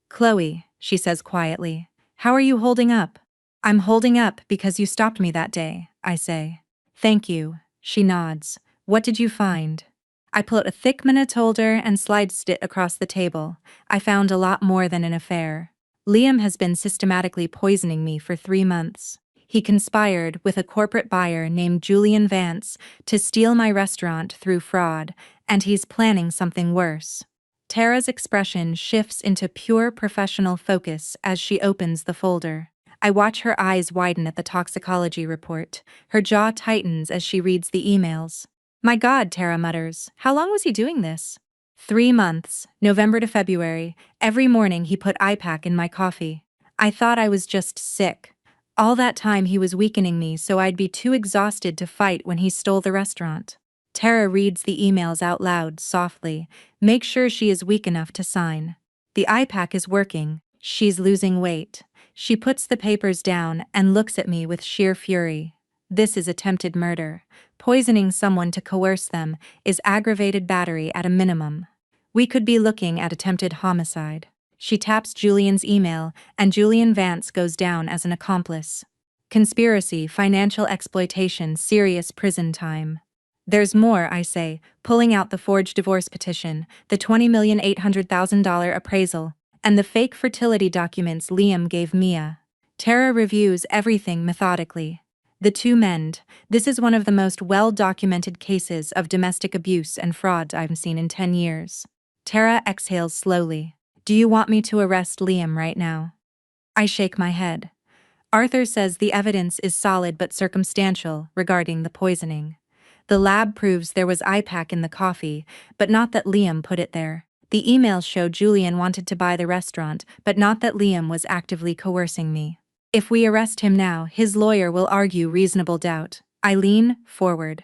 Chloe, she says quietly, how are you holding up? I'm holding up because you stopped me that day, I say. Thank you, she nods. What did you find? I pull out a thick minute holder and sliced it across the table. I found a lot more than an affair. Liam has been systematically poisoning me for 3 months. He conspired with a corporate buyer named Julian Vance to steal my restaurant through fraud, and he's planning something worse. Tara's expression shifts into pure professional focus as she opens the folder. I watch her eyes widen at the toxicology report. Her jaw tightens as she reads the emails. My God, Tara mutters. How long was he doing this? 3 months, November to February, every morning he put IPAC in my coffee. I thought I was just sick. All that time he was weakening me so I'd be too exhausted to fight when he stole the restaurant. Tara reads the emails out loud, softly. Make sure she is weak enough to sign. The IPAC is working. She's losing weight. She puts the papers down and looks at me with sheer fury. This is attempted murder. Poisoning someone to coerce them is aggravated battery at a minimum. We could be looking at attempted homicide. She taps Julian's email, and Julian Vance goes down as an accomplice. Conspiracy, financial exploitation, serious prison time. There's more, I say, pulling out the forged divorce petition, the $20,800,000 appraisal, and the fake fertility documents Liam gave Mia. Tara reviews everything methodically. The two mend. This is one of the most well-documented cases of domestic abuse and fraud I've seen in 10 years. Tara exhales slowly. Do you want me to arrest Liam right now? I shake my head. Arthur says the evidence is solid but circumstantial regarding the poisoning. The lab proves there was IPAC in the coffee, but not that Liam put it there. The emails show Julian wanted to buy the restaurant, but not that Liam was actively coercing me. If we arrest him now, his lawyer will argue reasonable doubt. I lean forward.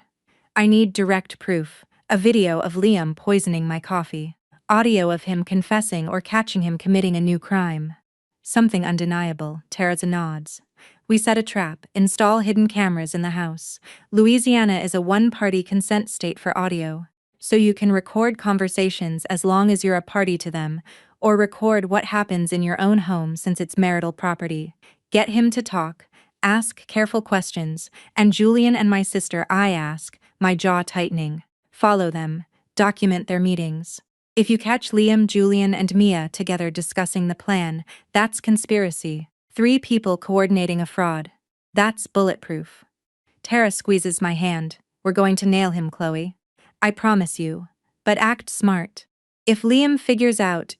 I need direct proof. A video of Liam poisoning my coffee. Audio of him confessing or catching him committing a new crime. Something undeniable, Tara nods. We set a trap, install hidden cameras in the house. Louisiana is a one-party consent state for audio, so you can record conversations as long as you're a party to them, or record what happens in your own home since it's marital property. Get him to talk, ask careful questions, and Julian and my sister I ask, my jaw tightening. Follow them, document their meetings. If you catch Liam, Julian, and Mia together discussing the plan, that's conspiracy. 3 people coordinating a fraud. That's bulletproof. Tara squeezes my hand. We're going to nail him, Chloe. I promise you. But act smart. If Liam figures out,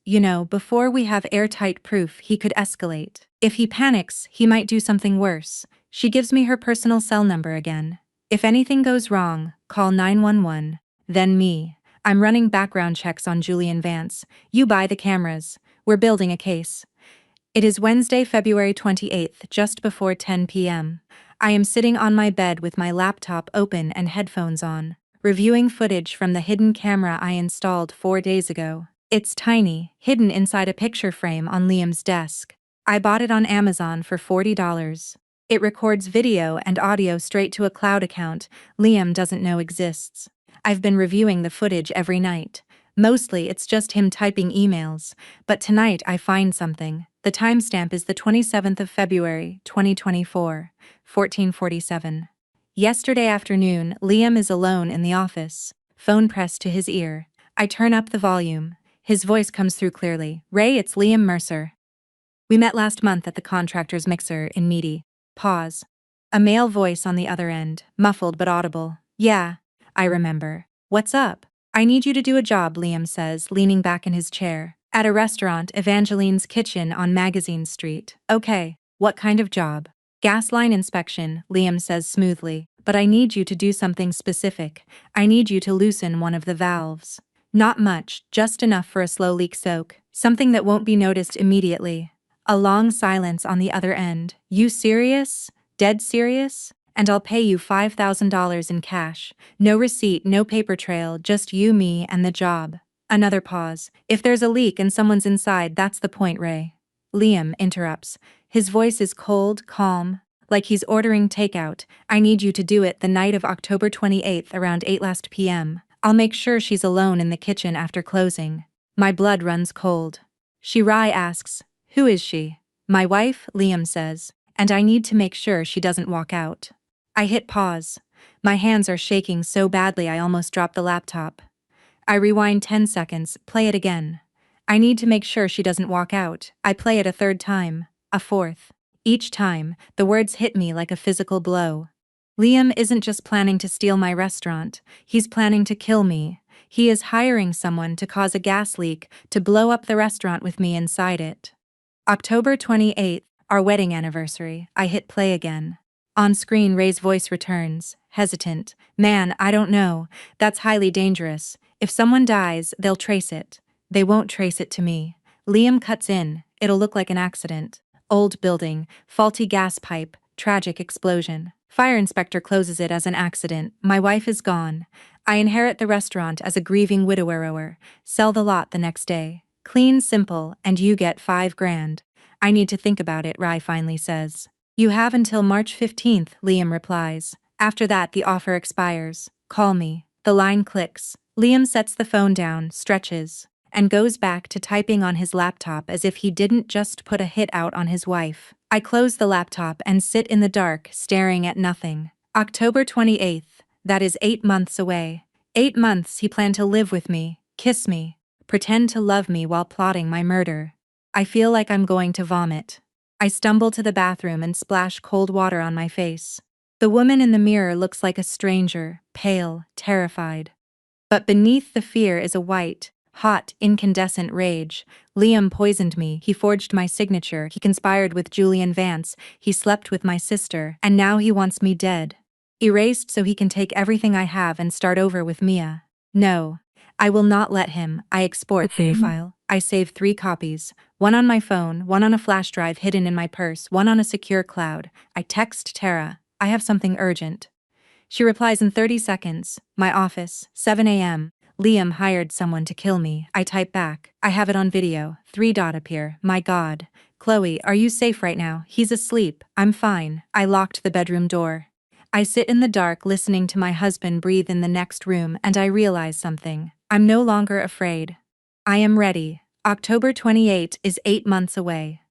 before we have airtight proof, he could escalate. If he panics, he might do something worse. She gives me her personal cell number again. If anything goes wrong, call 911. Then me. I'm running background checks on Julian Vance. You buy the cameras. We're building a case. It is Wednesday, February 28th, just before 10 p.m. I am sitting on my bed with my laptop open and headphones on, reviewing footage from the hidden camera I installed 4 days ago. It's tiny, hidden inside a picture frame on Liam's desk. I bought it on Amazon for $40. It records video and audio straight to a cloud account Liam doesn't know exists. I've been reviewing the footage every night. Mostly it's just him typing emails, but tonight I find something. The timestamp is the 27th of February, 2024, 14:47. Yesterday afternoon, Liam is alone in the office, phone pressed to his ear. I turn up the volume. His voice comes through clearly. Ray, it's Liam Mercer. We met last month at the contractor's mixer in Meaty. Pause. A male voice on the other end, muffled but audible. Yeah, I remember. What's up? I need you to do a job, Liam says, leaning back in his chair. At a restaurant, Evangeline's Kitchen on Magazine Street. Okay, what kind of job? Gas line inspection, Liam says smoothly. But I need you to do something specific. I need you to loosen one of the valves. Not much, just enough for a slow leak soak. Something that won't be noticed immediately. A long silence on the other end. You serious? Dead serious? And I'll pay you $5,000 in cash. No receipt, no paper trail, just you, me, and the job. Another pause. If there's a leak and someone's inside, that's the point, Ray. Liam interrupts. His voice is cold, calm, like he's ordering takeout. I need you to do it the night of October 28th around 8 last p.m. I'll make sure she's alone in the kitchen after closing. My blood runs cold. Shirai asks, who is she? My wife, Liam says, and I need to make sure she doesn't walk out. I hit pause. My hands are shaking so badly I almost drop the laptop. I rewind 10 seconds, play it again. I need to make sure she doesn't walk out. I play it a third time, a fourth. Each time, the words hit me like a physical blow. Liam isn't just planning to steal my restaurant, he's planning to kill me. He is hiring someone to cause a gas leak, to blow up the restaurant with me inside it. October 28th, our wedding anniversary. I hit play again. On screen, Ray's voice returns, hesitant. Man, I don't know. That's highly dangerous. If someone dies, they'll trace it. They won't trace it to me. Liam cuts in. It'll look like an accident. Old building, faulty gas pipe, tragic explosion. Fire inspector closes it as an accident. My wife is gone. I inherit the restaurant as a grieving widower. Sell the lot the next day. Clean, simple, and you get $5,000. I need to think about it, Rai finally says. You have until March 15th, Liam replies. After that, the offer expires. Call me. The line clicks. Liam sets the phone down, stretches, and goes back to typing on his laptop as if he didn't just put a hit out on his wife. I close the laptop and sit in the dark, staring at nothing. October 28th. That is 8 months away. 8 months he planned to live with me, kiss me, pretend to love me while plotting my murder. I feel like I'm going to vomit. I stumble to the bathroom and splash cold water on my face. The woman in the mirror looks like a stranger, pale, terrified. But beneath the fear is a white, hot, incandescent rage. Liam poisoned me, he forged my signature, he conspired with Julian Vance, he slept with my sister, and now he wants me dead. Erased so he can take everything I have and start over with Mia. No, I will not let him. I export the file. I save 3 copies, one on my phone, one on a flash drive hidden in my purse, one on a secure cloud. I text Tara. I have something urgent. She replies in 30 seconds. My office, 7 a.m. Liam hired someone to kill me. I type back. I have it on video. 3 dot appear. My God. Chloe, are you safe right now? He's asleep. I'm fine. I locked the bedroom door. I sit in the dark listening to my husband breathe in the next room and I realize something. I'm no longer afraid. I am ready. October 28 is 8 months away.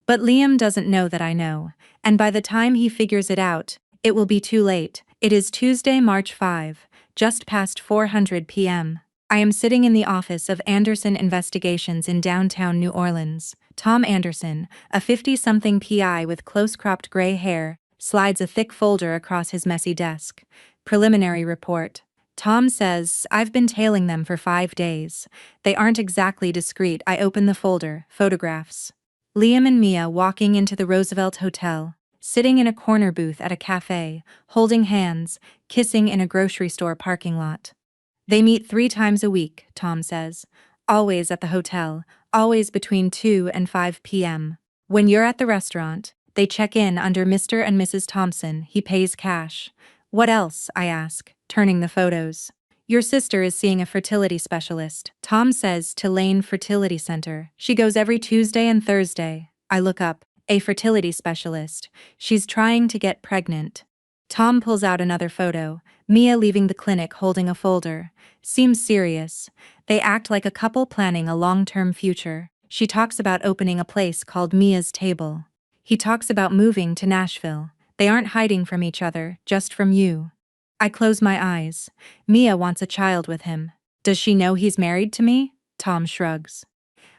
But Liam doesn't know that I know, and by the time he figures it out, it will be too late. It is Tuesday, March 5, just past 4:00 p.m. I am sitting in the office of Anderson Investigations in downtown New Orleans. Tom Anderson, a 50-something PI with close-cropped gray hair, slides a thick folder across his messy desk. Preliminary report. Tom says, I've been tailing them for 5 days. They aren't exactly discreet. I open the folder. Photographs. Liam and Mia walking into the Roosevelt Hotel. Sitting in a corner booth at a cafe, holding hands, kissing in a grocery store parking lot. They meet 3 times a week, Tom says. Always at the hotel, always between 2 and 5 p.m. When you're at the restaurant, they check in under Mr. and Mrs. Thompson. He pays cash. What else? I ask, turning the photos. Your sister is seeing a fertility specialist, Tom says to Lane Fertility Center. She goes every Tuesday and Thursday. I look up. A fertility specialist. She's trying to get pregnant. Tom pulls out another photo. Mia leaving the clinic holding a folder. Seems serious. They act like a couple planning a long-term future. She talks about opening a place called Mia's Table. He talks about moving to Nashville. They aren't hiding from each other, just from you. I close my eyes. Mia wants a child with him. Does she know he's married to me? Tom shrugs.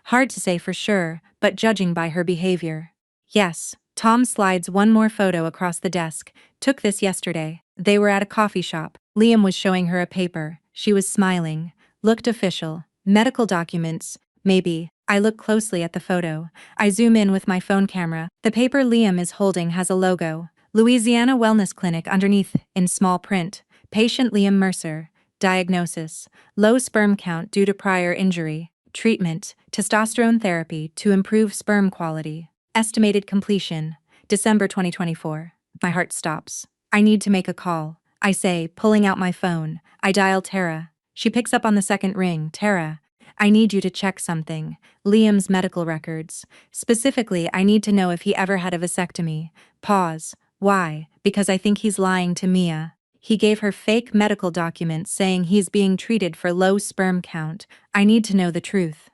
Hard to say for sure, but judging by her behavior. Yes. Tom slides one more photo across the desk. Took this yesterday. They were at a coffee shop. Liam was showing her a paper. She was smiling. Looked official. Medical documents. Maybe. I look closely at the photo. I zoom in with my phone camera. The paper Liam is holding has a logo. Louisiana Wellness Clinic underneath, in small print. Patient Liam Mercer. Diagnosis. Low sperm count due to prior injury. Treatment. Testosterone therapy to improve sperm quality. Estimated completion, December 2024. My heart stops. I need to make a call. I say, pulling out my phone. I dial Tara. She picks up on the second ring. Tara, I need you to check something. Liam's medical records. Specifically, I need to know if he ever had a vasectomy. Pause. Why? Because I think he's lying to Mia. He gave her fake medical documents saying he's being treated for low sperm count. I need to know the truth.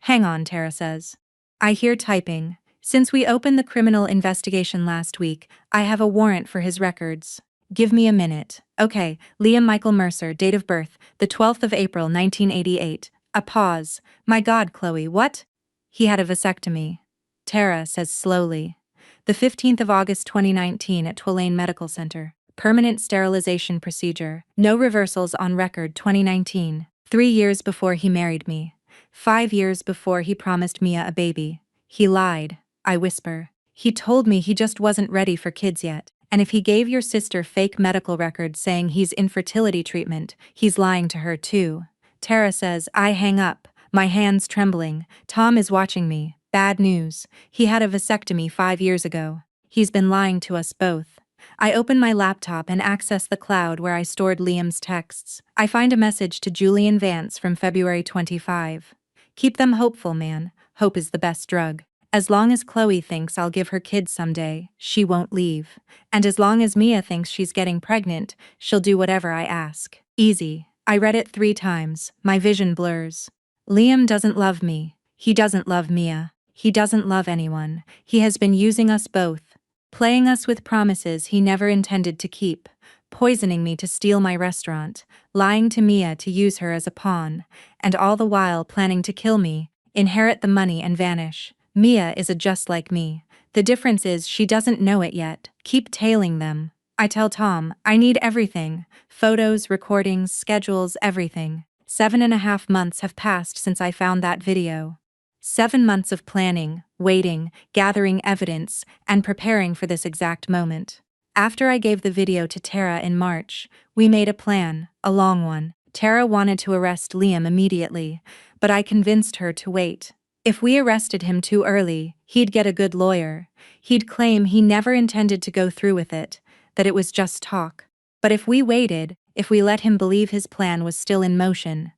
Hang on, Tara says. I hear typing. Since we opened the criminal investigation last week, I have a warrant for his records. Give me a minute. Okay, Liam Michael Mercer, date of birth, the 12th of April, 1988. A pause. My God, Chloe, what? He had a vasectomy. Tara says slowly. The 15th of August, 2019 at Tulane Medical Center. Permanent sterilization procedure. No reversals on record, 2019. 3 years before he married me. 5 years before he promised Mia a baby. He lied. I whisper. He told me he just wasn't ready for kids yet, and if he gave your sister fake medical records saying he's in fertility treatment, he's lying to her too. Tara says. I hang up, my hands trembling. Tom is watching me. Bad news. He had a vasectomy 5 years ago. He's been lying to us both. I open my laptop and access the cloud where I stored Liam's texts. I find a message to Julian Vance from February 25. Keep them hopeful, man. Hope is the best drug. As long as Chloe thinks I'll give her kids someday, she won't leave. And as long as Mia thinks she's getting pregnant, she'll do whatever I ask. Easy. I read it 3 times. My vision blurs. Liam doesn't love me. He doesn't love Mia. He doesn't love anyone. He has been using us both. Playing us with promises he never intended to keep. Poisoning me to steal my restaurant. Lying to Mia to use her as a pawn. And all the while planning to kill me, inherit the money and vanish. Mia is just like me. The difference is she doesn't know it yet. Keep tailing them. I tell Tom, I need everything. Photos, recordings, schedules, everything. 7.5 months have passed since I found that video. 7 months of planning, waiting, gathering evidence, and preparing for this exact moment. After I gave the video to Tara in March, we made a plan, a long one. Tara wanted to arrest Liam immediately, but I convinced her to wait. If we arrested him too early, he'd get a good lawyer. He'd claim he never intended to go through with it, that it was just talk. But if we waited, if we let him believe his plan was still in motion,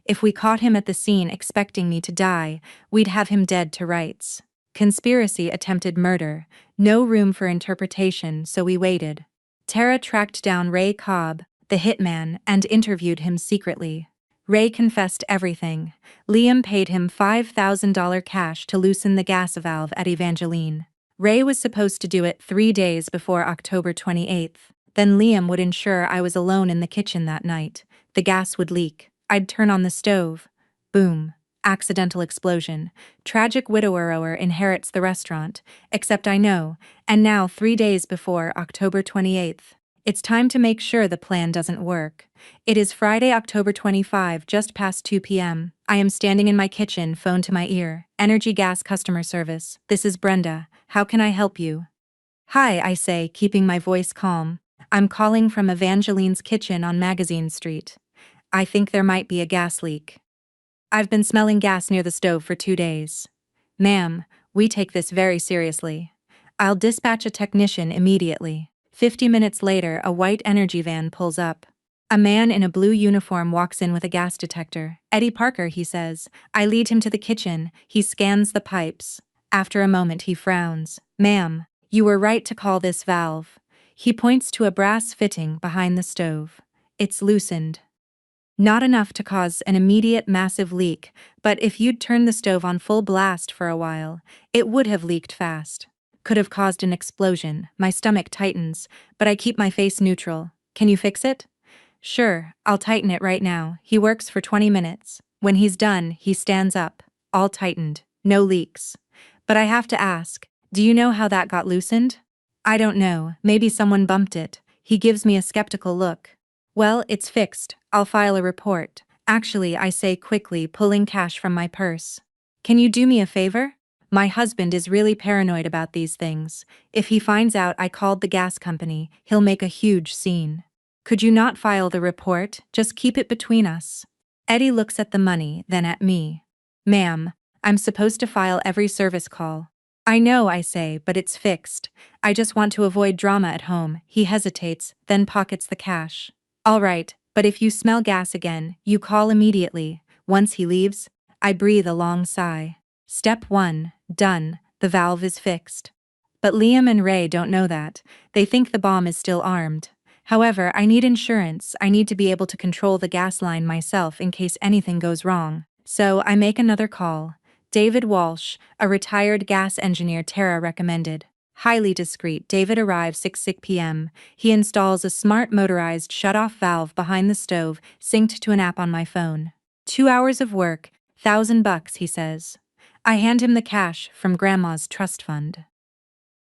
if we caught him at the scene expecting me to die, we'd have him dead to rights. Conspiracy, attempted murder, no room for interpretation, so we waited. Tara tracked down Ray Cobb, the hitman, and interviewed him secretly. Ray confessed everything. Liam paid him $5,000 cash to loosen the gas valve at Evangeline. Ray was supposed to do it 3 days before October 28th. Then Liam would ensure I was alone in the kitchen that night. The gas would leak. I'd turn on the stove. Boom. Accidental explosion. Tragic widower inherits the restaurant. Except I know. And now 3 days before October 28th. It's time to make sure the plan doesn't work. It is Friday, October 25, just past 2 p.m. I am standing in my kitchen, phone to my ear. Energy Gas customer service. This is Brenda. How can I help you? Hi, I say, keeping my voice calm. I'm calling from Evangeline's kitchen on Magazine Street. I think there might be a gas leak. I've been smelling gas near the stove for 2 days. Ma'am, we take this very seriously. I'll dispatch a technician immediately. 50 minutes later, a white energy van pulls up. A man in a blue uniform walks in with a gas detector. Eddie Parker, he says. I lead him to the kitchen. He scans the pipes. After a moment, he frowns. Ma'am, you were right to call this valve. He points to a brass fitting behind the stove. It's loosened. Not enough to cause an immediate massive leak, but if you'd turned the stove on full blast for a while, it would have leaked fast. Could have caused an explosion. My stomach tightens, but I keep my face neutral. Can you fix it? Sure, I'll tighten it right now. He works for 20 minutes. When he's done, he stands up. All tightened. No leaks. But I have to ask, do you know how that got loosened? I don't know, maybe someone bumped it. He gives me a skeptical look. Well, it's fixed. I'll file a report. Actually, I say quickly, pulling cash from my purse. Can you do me a favor? My husband is really paranoid about these things. If he finds out I called the gas company, he'll make a huge scene. Could you not file the report? Just keep it between us. Eddie looks at the money, then at me. Ma'am, I'm supposed to file every service call. I know, I say, but it's fixed. I just want to avoid drama at home. He hesitates, then pockets the cash. All right, but if you smell gas again, you call immediately. Once he leaves, I breathe a long sigh. Step 1, done, the valve is fixed. But Liam and Ray don't know that. They think the bomb is still armed. However, I need insurance. I need to be able to control the gas line myself in case anything goes wrong. So I make another call. David Walsh, a retired gas engineer Tara recommended. Highly discreet, David arrives 6 p.m. He installs a smart motorized shut-off valve behind the stove, synced to an app on my phone. 2 hours of work, $1,000, he says. I hand him the cash from Grandma's trust fund.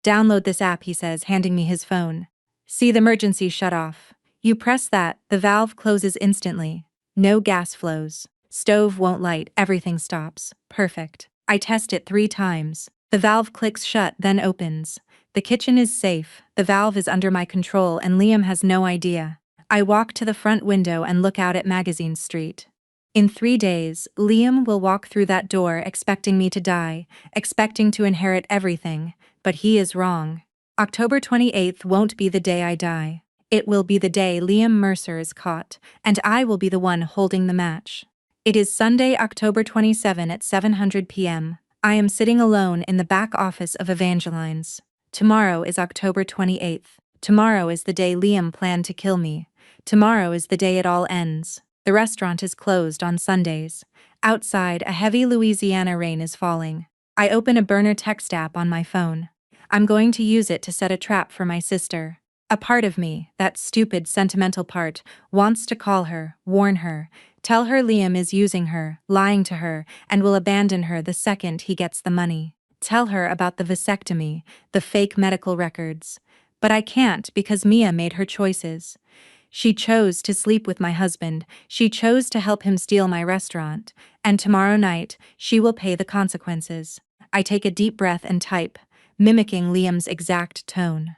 Download this app, he says, handing me his phone. See the emergency shut-off. You press that, the valve closes instantly. No gas flows. Stove won't light, everything stops. Perfect. I test it 3 times. The valve clicks shut, then opens. The kitchen is safe, the valve is under my control, and Liam has no idea. I walk to the front window and look out at Magazine Street. In 3 days, Liam will walk through that door expecting me to die, expecting to inherit everything, but he is wrong. October 28th won't be the day I die. It will be the day Liam Mercer is caught, and I will be the one holding the match. It is Sunday, October 27 at 7:00 p.m. I am sitting alone in the back office of Evangeline's. Tomorrow is October 28th. Tomorrow is the day Liam planned to kill me. Tomorrow is the day it all ends. The restaurant is closed on Sundays. Outside, a heavy Louisiana rain is falling. I open a burner text app on my phone. I'm going to use it to set a trap for my sister. A part of me, that stupid, sentimental part, wants to call her, warn her, tell her Liam is using her, lying to her, and will abandon her the second he gets the money. Tell her about the vasectomy, the fake medical records. But I can't because Mia made her choices. She chose to sleep with my husband, she chose to help him steal my restaurant, and tomorrow night, she will pay the consequences. I take a deep breath and type, mimicking Liam's exact tone.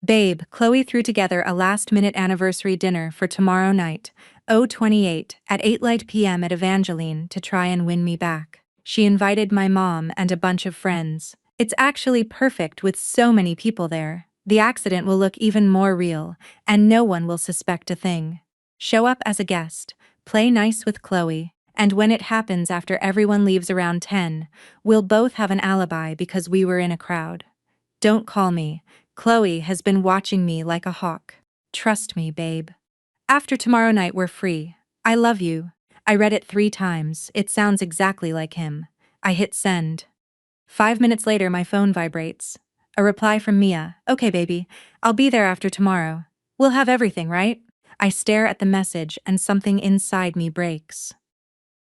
Babe, Chloe threw together a last-minute anniversary dinner for tomorrow night, 028, at 8 p.m. at Evangeline to try and win me back. She invited my mom and a bunch of friends. It's actually perfect with so many people there. The accident will look even more real, and no one will suspect a thing. Show up as a guest, play nice with Chloe, and when it happens after everyone leaves around 10, we'll both have an alibi because we were in a crowd. Don't call me. Chloe has been watching me like a hawk. Trust me, babe. After tomorrow night we're free. I love you. I read it 3 times, it sounds exactly like him. I hit send. 5 minutes later my phone vibrates. A reply from Mia, okay baby, I'll be there after tomorrow. We'll have everything, right? I stare at the message and something inside me breaks.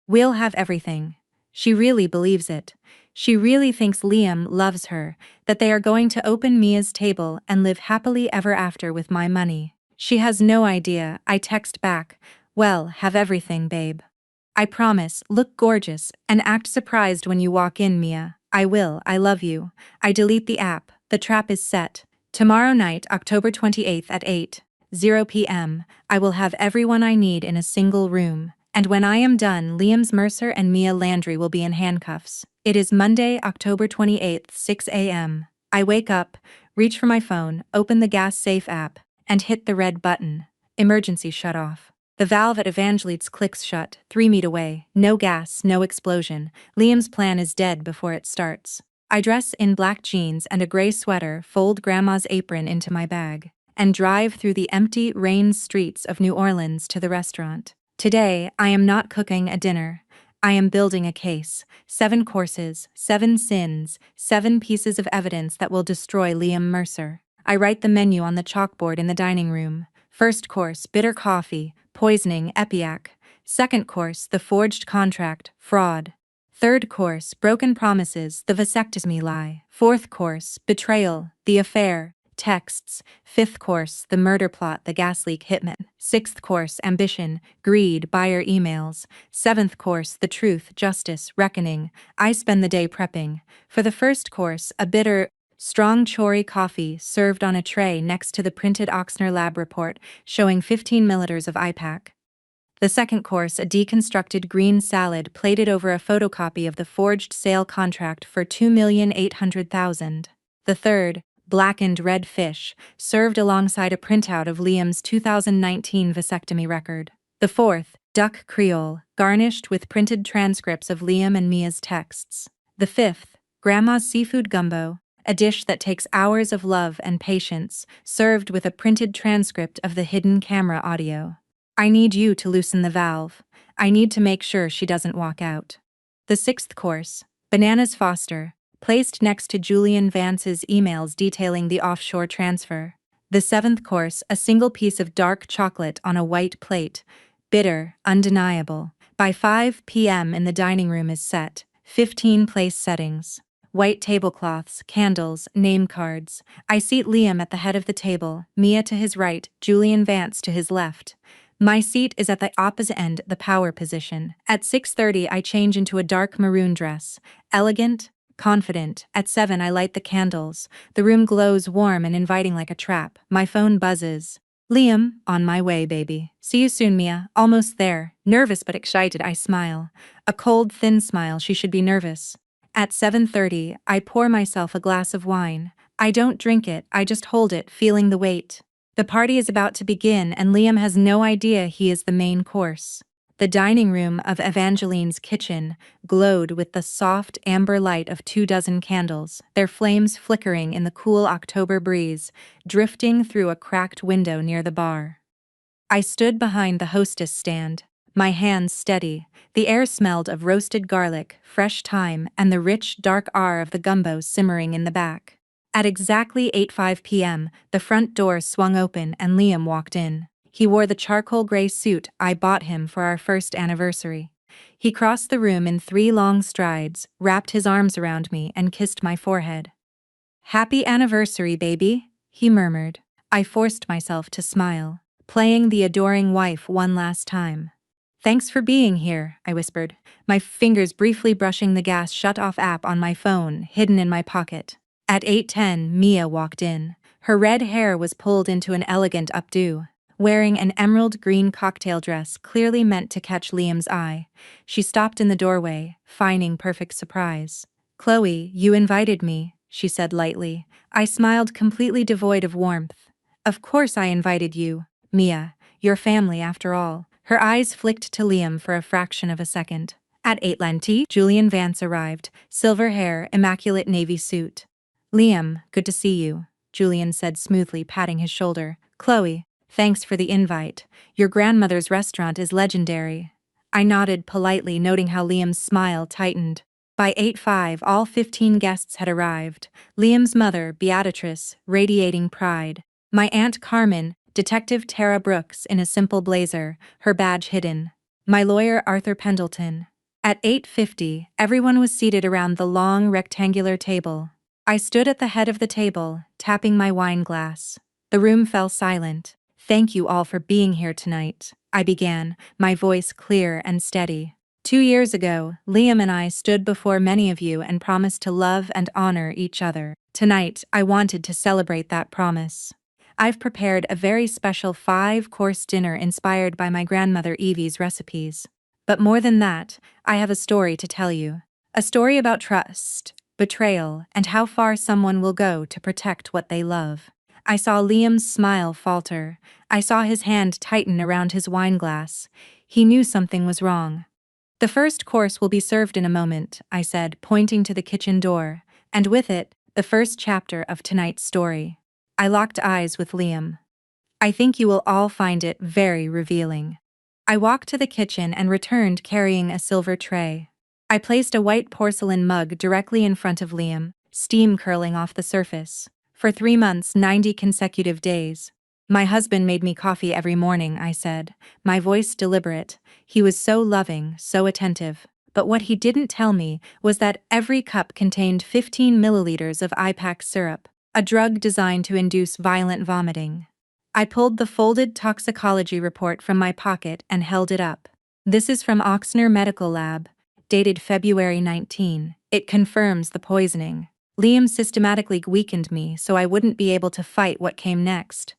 We'll have everything. She really believes it. She really thinks Liam loves her, that they are going to open Mia's table and live happily ever after with my money. She has no idea. I text back, well, have everything, babe. I promise, look gorgeous, and act surprised when you walk in, Mia. I will, I love you. I delete the app, the trap is set. Tomorrow night, October 28th at 8:00 p.m., I will have everyone I need in a single room. And when I am done, Liam's Mercer and Mia Landry will be in handcuffs. It is Monday, October 28th, 6 a.m. I wake up, reach for my phone, open the gas safe app, and hit the red button. Emergency shut off. The valve at Evangeline's clicks shut, 3 feet away. No gas, no explosion. Liam's plan is dead before it starts. I dress in black jeans and a gray sweater, fold Grandma's apron into my bag, and drive through the empty, rain streets of New Orleans to the restaurant. Today, I am not cooking a dinner. I am building a case. 7 courses, 7 sins, 7 pieces of evidence that will destroy Liam Mercer. I write the menu on the chalkboard in the dining room. First course, bitter coffee, poisoning, epiac. Second course, the forged contract, fraud. Third course, broken promises, the vasectomy lie. Fourth course, betrayal, the affair, texts. Fifth course, the murder plot, the gas leak hitman. Sixth course, ambition, greed, buyer emails. Seventh course, the truth, justice, reckoning. I spend the day prepping. For the first course, a bitter, strong chori coffee served on a tray next to the printed Oxner lab report showing 15 milliliters of IPAC. The second course, a deconstructed green salad plated over a photocopy of the forged sale contract for $2,800,000. The third, blackened red fish, served alongside a printout of Liam's 2019 vasectomy record. The fourth, duck Creole, garnished with printed transcripts of Liam and Mia's texts. The fifth, Grandma's seafood gumbo, a dish that takes hours of love and patience, served with a printed transcript of the hidden camera audio. I need you to loosen the valve. I need to make sure she doesn't walk out. The sixth course, bananas Foster, placed next to Julian Vance's emails detailing the offshore transfer. The seventh course, a single piece of dark chocolate on a white plate, bitter, undeniable. By 5 p.m. in the dining room is set, 15 place settings. White tablecloths, candles, name cards. I seat Liam at the head of the table, Mia to his right, Julian Vance to his left. My seat is at the opposite end, the power position. At 6:30 I change into a dark maroon dress. Elegant, confident. At 7 I light the candles. The room glows warm and inviting like a trap. My phone buzzes. Liam, on my way, baby. See you soon, Mia. Almost there. Nervous but excited, I smile. A cold, thin smile, she should be nervous. At 7:30, I pour myself a glass of wine. I don't drink it, I just hold it, feeling the weight. The party is about to begin and Liam has no idea he is the main course. The dining room of Evangeline's kitchen glowed with the soft amber light of 24 candles, their flames flickering in the cool October breeze, drifting through a cracked window near the bar. I stood behind the hostess stand, my hands steady. The air smelled of roasted garlic, fresh thyme, and the rich, dark of the gumbo simmering in the back. At exactly 8:05 p.m., the front door swung open and Liam walked in. He wore the charcoal gray suit I bought him for our first anniversary. He crossed the room in 3 long strides, wrapped his arms around me, and kissed my forehead. "Happy anniversary, baby," he murmured. I forced myself to smile, playing the adoring wife one last time. "Thanks for being here," I whispered, my fingers briefly brushing the gas shut-off app on my phone, hidden in my pocket. At 8:10, Mia walked in. Her red hair was pulled into an elegant updo. Wearing an emerald green cocktail dress clearly meant to catch Liam's eye, she stopped in the doorway, feigning perfect surprise. "Chloe, you invited me," she said lightly. I smiled, completely devoid of warmth. "Of course I invited you, Mia. Your family, after all." Her eyes flicked to Liam for a fraction of a second. At 8:20, Julian Vance arrived, silver hair, immaculate navy suit. "Liam, good to see you," Julian said smoothly, patting his shoulder. "Chloe, thanks for the invite. Your grandmother's restaurant is legendary." I nodded politely, noting how Liam's smile tightened. By 8:05, all 15 guests had arrived. Liam's mother, Beatrice, radiating pride. My Aunt Carmen, Detective Tara Brooks in a simple blazer, her badge hidden. My lawyer, Arthur Pendleton. At 8:50, everyone was seated around the long rectangular table. I stood at the head of the table, tapping my wine glass. The room fell silent. "Thank you all for being here tonight," I began, my voice clear and steady. 2 years ago, Liam and I stood before many of you and promised to love and honor each other. Tonight, I wanted to celebrate that promise. I've prepared a very special 5-course dinner inspired by my grandmother Evie's recipes. But more than that, I have a story to tell you. A story about trust, betrayal, and how far someone will go to protect what they love. I saw Liam's smile falter. I saw his hand tighten around his wine glass. He knew something was wrong. "The first course will be served in a moment," I said, pointing to the kitchen door, and with it, the first chapter of tonight's story. I locked eyes with Liam. "I think you will all find it very revealing." I walked to the kitchen and returned carrying a silver tray. I placed a white porcelain mug directly in front of Liam, steam curling off the surface. "For 3 months, 90 consecutive days. My husband made me coffee every morning," I said, my voice deliberate. He was so loving, so attentive. But what he didn't tell me was that every cup contained 15 milliliters of IPAC syrup, a drug designed to induce violent vomiting. I pulled the folded toxicology report from my pocket and held it up. "This is from Oxner Medical Lab, dated February 19. It confirms the poisoning." Liam systematically weakened me so I wouldn't be able to fight what came next.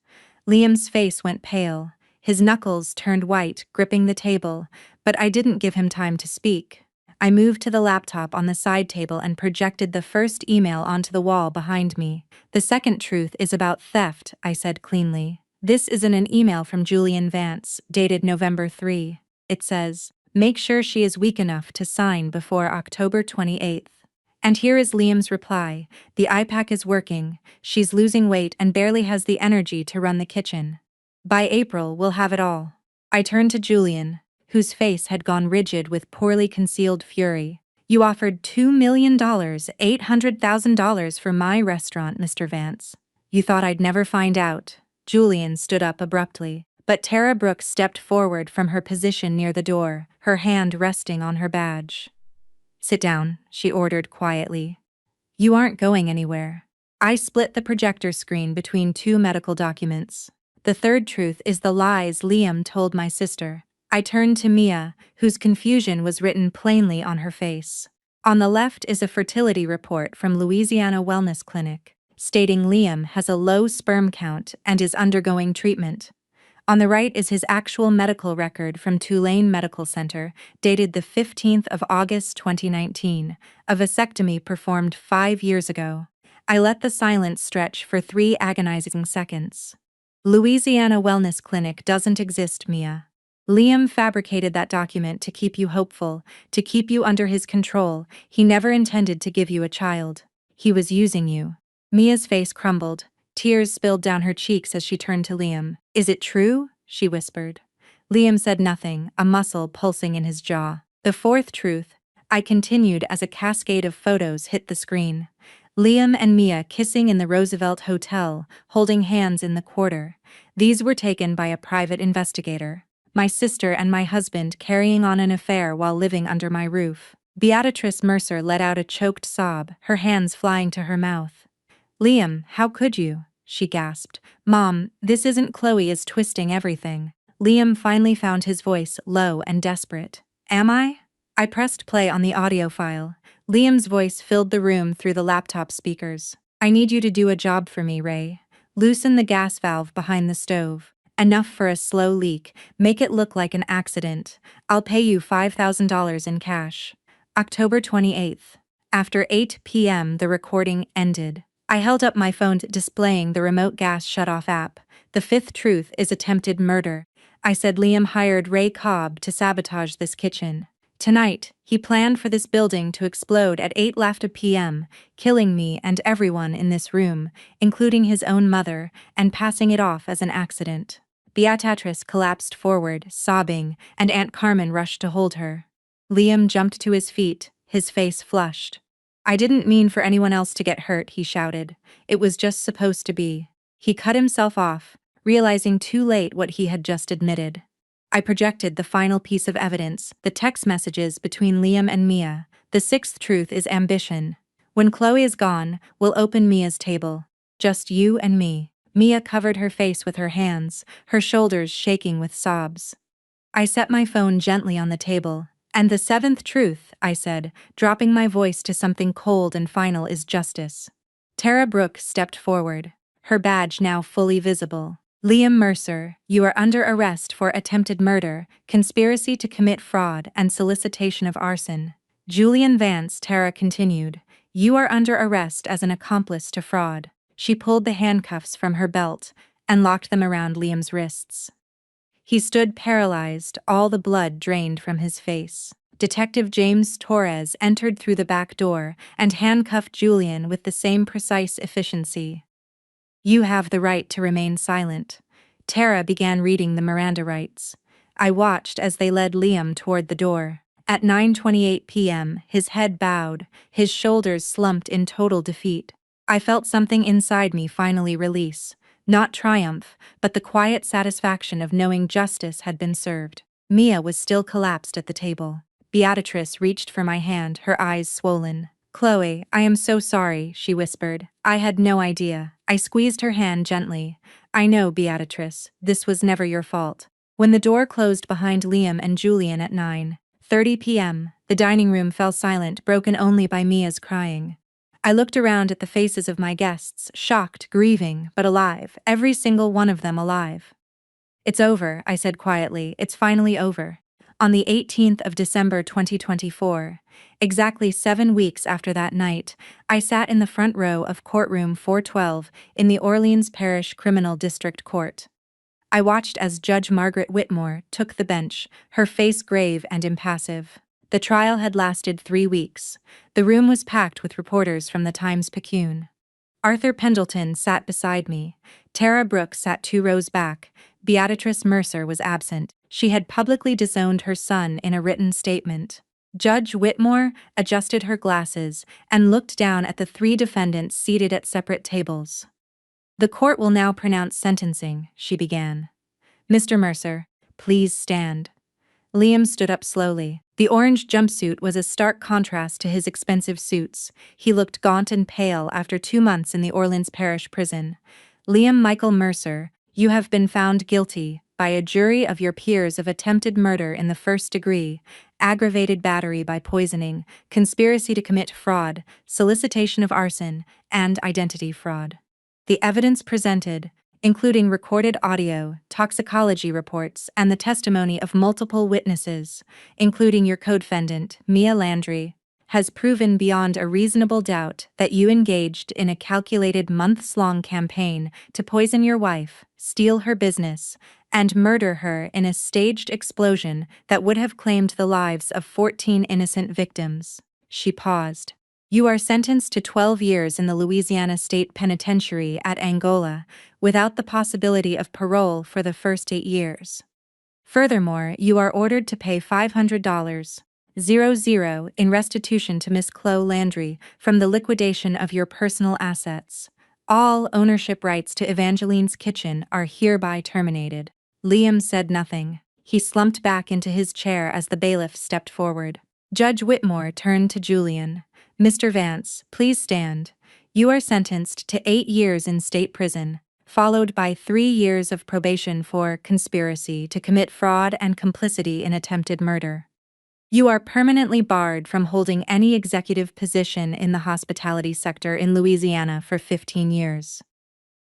Liam's face went pale. His knuckles turned white, gripping the table, but I didn't give him time to speak. I moved to the laptop on the side table and projected the first email onto the wall behind me. "The second truth is about theft," I said cleanly. "This is an email from Julian Vance, dated November 3. It says, 'Make sure she is weak enough to sign before October 28th. And here is Liam's reply. "The IPAC is working, she's losing weight and barely has the energy to run the kitchen. By April, we'll have it all." I turned to Julian, whose face had gone rigid with poorly concealed fury. "You offered $2,000,000, $800,000 for my restaurant, Mr. Vance. You thought I'd never find out." Julian stood up abruptly, but Tara Brooks stepped forward from her position near the door, her hand resting on her badge. "Sit down," she ordered quietly. "You aren't going anywhere." I split the projector screen between 2 medical documents. "The third truth is the lies Liam told my sister." I turned to Mia, whose confusion was written plainly on her face. On the left is a fertility report from Louisiana Wellness Clinic, stating Liam has a low sperm count and is undergoing treatment. On the right is his actual medical record from Tulane Medical Center, dated the 15th of August 2019, a vasectomy performed 5 years ago. I let the silence stretch for 3 agonizing seconds. Louisiana Wellness Clinic doesn't exist, Mia. Liam fabricated that document to keep you hopeful, to keep you under his control. He never intended to give you a child. He was using you. Mia's face crumbled. Tears spilled down her cheeks as she turned to Liam. Is it true? She whispered. Liam said nothing, a muscle pulsing in his jaw. The fourth truth, I continued as a cascade of photos hit the screen. Liam and Mia kissing in the Roosevelt Hotel, holding hands in the quarter. These were taken by a private investigator. My sister and my husband carrying on an affair while living under my roof. Beatrice Mercer let out a choked sob, her hands flying to her mouth. Liam, how could you? She gasped. Mom, this isn't. Chloe is twisting everything. Liam finally found his voice, low and desperate. Am I? I pressed play on the audio file. Liam's voice filled the room through the laptop speakers. I need you to do a job for me, Ray. Loosen the gas valve behind the stove. Enough for a slow leak. Make it look like an accident. I'll pay you $5,000 in cash. October 28th. After 8 p.m. the recording ended. I held up my phone displaying the remote gas shutoff app. The fifth truth is attempted murder. I said Liam hired Ray Cobb to sabotage this kitchen. Tonight, he planned for this building to explode at 8:50 p.m., killing me and everyone in this room, including his own mother, and passing it off as an accident. Beatrice collapsed forward, sobbing, and Aunt Carmen rushed to hold her. Liam jumped to his feet, his face flushed. I didn't mean for anyone else to get hurt, he shouted. It was just supposed to be. He cut himself off, realizing too late what he had just admitted. I projected the final piece of evidence, the text messages between Liam and Mia. The sixth truth is ambition. When Chloe is gone, we'll open Mia's table. Just you and me. Mia covered her face with her hands, her shoulders shaking with sobs. I set my phone gently on the table. And the seventh truth, I said, dropping my voice to something cold and final, is justice. Tara Brooke stepped forward, her badge now fully visible. Liam Mercer, you are under arrest for attempted murder, conspiracy to commit fraud, and solicitation of arson. Julian Vance, Tara continued, you are under arrest as an accomplice to fraud. She pulled the handcuffs from her belt and locked them around Liam's wrists. He stood paralyzed, all the blood drained from his face. Detective James Torres entered through the back door and handcuffed Julian with the same precise efficiency. You have the right to remain silent. Tara began reading the Miranda rights. I watched as they led Liam toward the door. At 9:28 p.m., his head bowed, his shoulders slumped in total defeat. I felt something inside me finally release. Not triumph, but the quiet satisfaction of knowing justice had been served. Mia was still collapsed at the table. Beatrice reached for my hand, her eyes swollen. Chloe, I am so sorry, she whispered. I had no idea. I squeezed her hand gently. I know, Beatrice, this was never your fault. When the door closed behind Liam and Julian at 9:30 p.m., the dining room fell silent, broken only by Mia's crying. I looked around at the faces of my guests, shocked, grieving, but alive, every single one of them alive. It's over, I said quietly, it's finally over. On the 18th of December 2024, exactly 7 weeks after that night, I sat in the front row of courtroom 412 in the Orleans Parish Criminal District Court. I watched as Judge Margaret Whitmore took the bench, her face grave and impassive. The trial had lasted 3 weeks. The room was packed with reporters from the Times-Picayune. Arthur Pendleton sat beside me. Tara Brooke sat 2 rows back. Beatrice Mercer was absent. She had publicly disowned her son in a written statement. Judge Whitmore adjusted her glasses and looked down at the 3 defendants seated at separate tables. The court will now pronounce sentencing, she began. Mr. Mercer, please stand. Liam stood up slowly. The orange jumpsuit was a stark contrast to his expensive suits. He looked gaunt and pale after 2 months in the Orleans Parish prison. Liam Michael Mercer, you have been found guilty by a jury of your peers of attempted murder in the first degree, aggravated battery by poisoning, conspiracy to commit fraud, solicitation of arson, and identity fraud. The evidence presented including recorded audio, toxicology reports, and the testimony of multiple witnesses, including your co-defendant, Mia Landry, has proven beyond a reasonable doubt that you engaged in a calculated months-long campaign to poison your wife, steal her business, and murder her in a staged explosion that would have claimed the lives of 14 innocent victims. She paused. You are sentenced to 12 years in the Louisiana State Penitentiary at Angola, without the possibility of parole for the first 8 years. Furthermore, you are ordered to pay $500,000 in restitution to Miss Chloe Landry from the liquidation of your personal assets. All ownership rights to Evangeline's kitchen are hereby terminated. Liam said nothing. He slumped back into his chair as the bailiff stepped forward. Judge Whitmore turned to Julian. Mr. Vance, please stand. You are sentenced to 8 years in state prison, followed by 3 years of probation for conspiracy to commit fraud and complicity in attempted murder. You are permanently barred from holding any executive position in the hospitality sector in Louisiana for 15 years.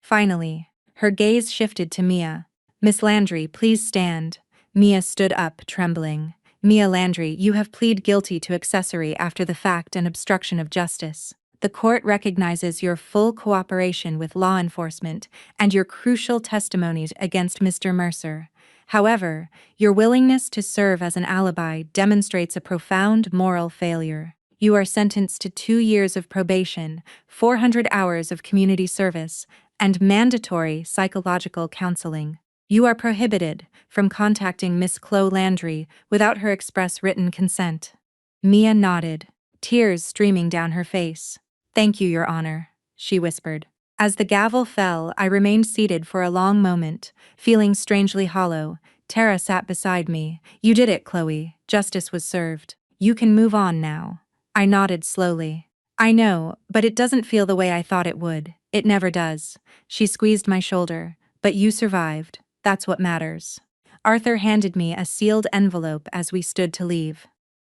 Finally, her gaze shifted to Mia. Miss Landry, please stand. Mia stood up, trembling. Mia Landry, you have pleaded guilty to accessory after the fact and obstruction of justice. The court recognizes your full cooperation with law enforcement and your crucial testimonies against Mr. Mercer. However, your willingness to serve as an alibi demonstrates a profound moral failure. You are sentenced to 2 years of probation, 400 hours of community service, and mandatory psychological counseling. You are prohibited from contacting Miss Chloe Landry without her express written consent. Mia nodded, tears streaming down her face. Thank you, Your Honor, she whispered. As the gavel fell, I remained seated for a long moment, feeling strangely hollow. Tara sat beside me. You did it, Chloe. Justice was served. You can move on now. I nodded slowly. I know, but it doesn't feel the way I thought it would. It never does. She squeezed my shoulder. But you survived. That's what matters. Arthur handed me a sealed envelope as we stood to leave.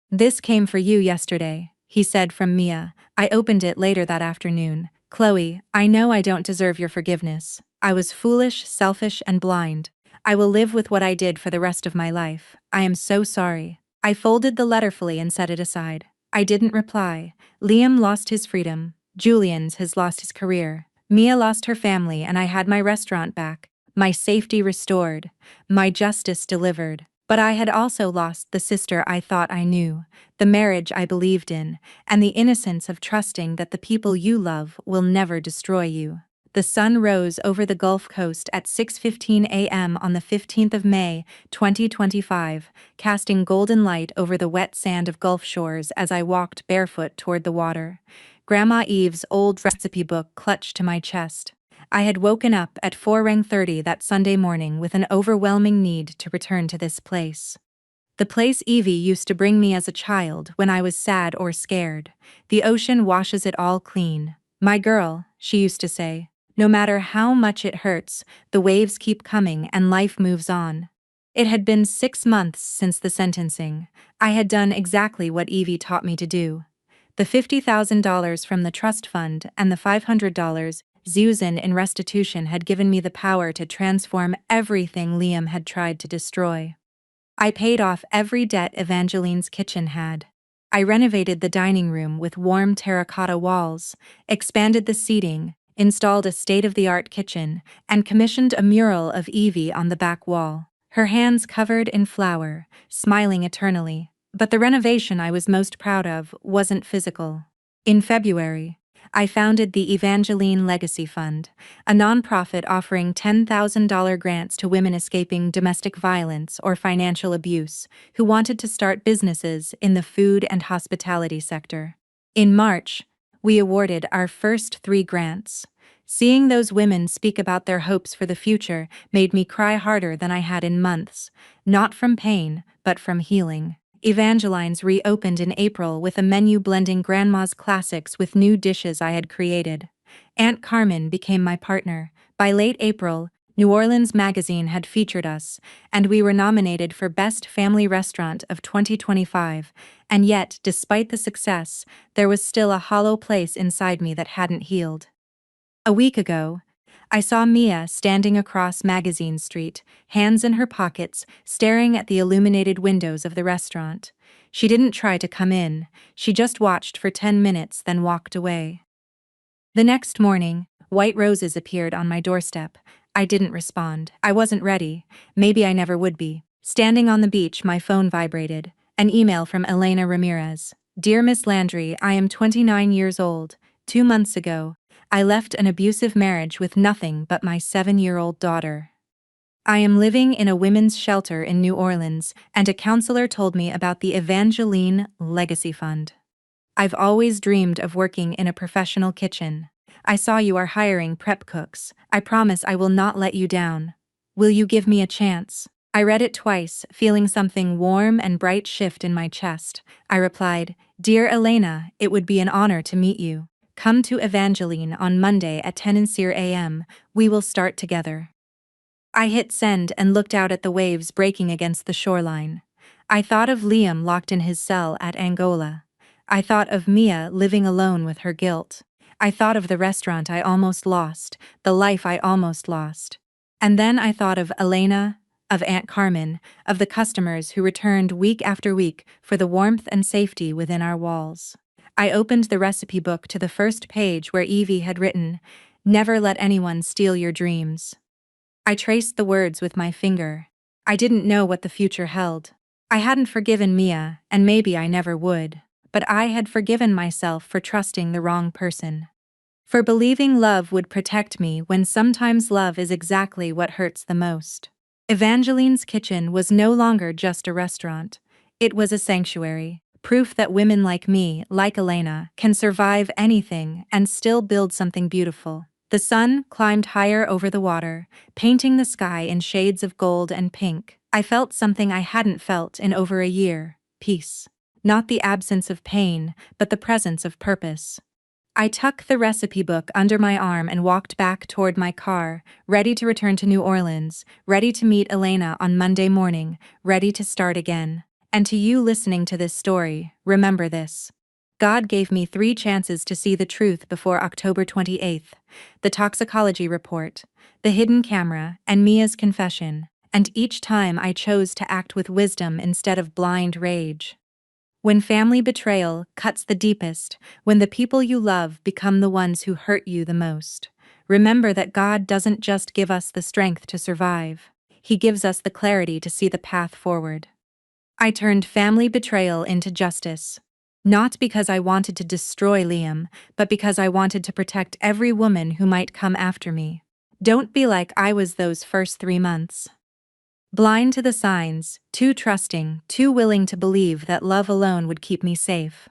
This came for you yesterday, he said from Mia. I opened it later that afternoon. Chloe, I know I don't deserve your forgiveness. I was foolish, selfish, and blind. I will live with what I did for the rest of my life. I am so sorry. I folded the letter fully and set it aside. I didn't reply. Liam lost his freedom. Julian's has lost his career. Mia lost her family and I had my restaurant back. My safety restored, my justice delivered, but I had also lost the sister I thought I knew, the marriage I believed in, and the innocence of trusting that the people you love will never destroy you. The sun rose over the Gulf Coast at 6:15 a.m. on the 15th of May, 2025, casting golden light over the wet sand of Gulf shores as I walked barefoot toward the water. Grandma Eve's old recipe book clutched to my chest. I had woken up at 4:30 that Sunday morning with an overwhelming need to return to this place. The place Evie used to bring me as a child when I was sad or scared. The ocean washes it all clean. My girl, she used to say. No matter how much it hurts, the waves keep coming and life moves on. It had been 6 months since the sentencing. I had done exactly what Evie taught me to do. The $50,000 from the trust fund and the $500 Zuzan in restitution had given me the power to transform everything Liam had tried to destroy. I paid off every debt Evangeline's kitchen had. I renovated the dining room with warm terracotta walls, expanded the seating, installed a state-of-the-art kitchen, and commissioned a mural of Evie on the back wall, her hands covered in flour, smiling eternally. But the renovation I was most proud of wasn't physical. In February, I founded the Evangeline Legacy Fund, a nonprofit offering $10,000 grants to women escaping domestic violence or financial abuse who wanted to start businesses in the food and hospitality sector. In March, we awarded our first 3 grants. Seeing those women speak about their hopes for the future made me cry harder than I had in months, not from pain, but from healing. Evangeline's reopened in April with a menu blending Grandma's classics with new dishes I had created. Aunt Carmen became my partner. By late April, New Orleans Magazine had featured us, and we were nominated for Best Family Restaurant of 2025. And yet, despite the success, there was still a hollow place inside me that hadn't healed. A week ago, I saw Mia standing across Magazine Street, hands in her pockets, staring at the illuminated windows of the restaurant. She didn't try to come in, she just watched for 10 minutes, then walked away. The next morning, white roses appeared on my doorstep. I didn't respond. I wasn't ready. Maybe I never would be. Standing on the beach, my phone vibrated. An email from Elena Ramirez. Dear Miss Landry, I am 29 years old. 2 months ago, I left an abusive marriage with nothing but my 7-year-old daughter. I am living in a women's shelter in New Orleans, and a counselor told me about the Evangeline Legacy Fund. I've always dreamed of working in a professional kitchen. I saw you are hiring prep cooks. I promise I will not let you down. Will you give me a chance? I read it twice, feeling something warm and bright shift in my chest. I replied, Dear Elena, it would be an honor to meet you. Come to Evangeline on Monday at 10 a.m. We will start together. I hit send and looked out at the waves breaking against the shoreline. I thought of Liam locked in his cell at Angola. I thought of Mia living alone with her guilt. I thought of the restaurant I almost lost, the life I almost lost. And then I thought of Elena, of Aunt Carmen, of the customers who returned week after week for the warmth and safety within our walls. I opened the recipe book to the first page where Evie had written, Never let anyone steal your dreams. I traced the words with my finger. I didn't know what the future held. I hadn't forgiven Mia, and maybe I never would. But I had forgiven myself for trusting the wrong person. For believing love would protect me when sometimes love is exactly what hurts the most. Evangeline's Kitchen was no longer just a restaurant. It was a sanctuary, proof that women like me, like Elena, can survive anything and still build something beautiful. The sun climbed higher over the water, painting the sky in shades of gold and pink. I felt something I hadn't felt in over a year, peace. Not the absence of pain, but the presence of purpose. I tucked the recipe book under my arm and walked back toward my car, ready to return to New Orleans, ready to meet Elena on Monday morning, ready to start again. And to you listening to this story, remember this. God gave me 3 chances to see the truth before October 28th. The toxicology report, the hidden camera, and Mia's confession. And each time I chose to act with wisdom instead of blind rage. When family betrayal cuts the deepest, when the people you love become the ones who hurt you the most, remember that God doesn't just give us the strength to survive. He gives us the clarity to see the path forward. I turned family betrayal into justice. Not because I wanted to destroy Liam, but because I wanted to protect every woman who might come after me. Don't be like I was those first 3 months. Blind to the signs, too trusting, too willing to believe that love alone would keep me safe.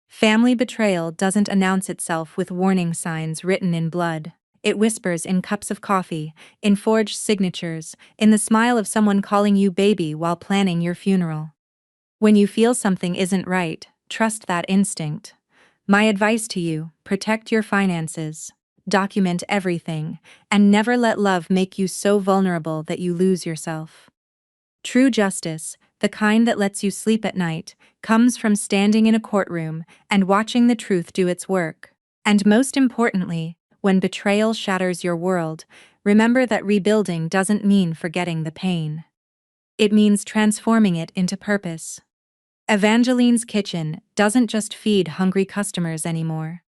Family betrayal doesn't announce itself with warning signs written in blood. It whispers in cups of coffee, in forged signatures, in the smile of someone calling you baby while planning your funeral. When you feel something isn't right, trust that instinct. My advice to you, protect your finances. Document everything, and never let love make you so vulnerable that you lose yourself. True justice, the kind that lets you sleep at night, comes from standing in a courtroom and watching the truth do its work. And most importantly, when betrayal shatters your world, remember that rebuilding doesn't mean forgetting the pain. It means transforming it into purpose. Evangeline's Kitchen doesn't just feed hungry customers anymore.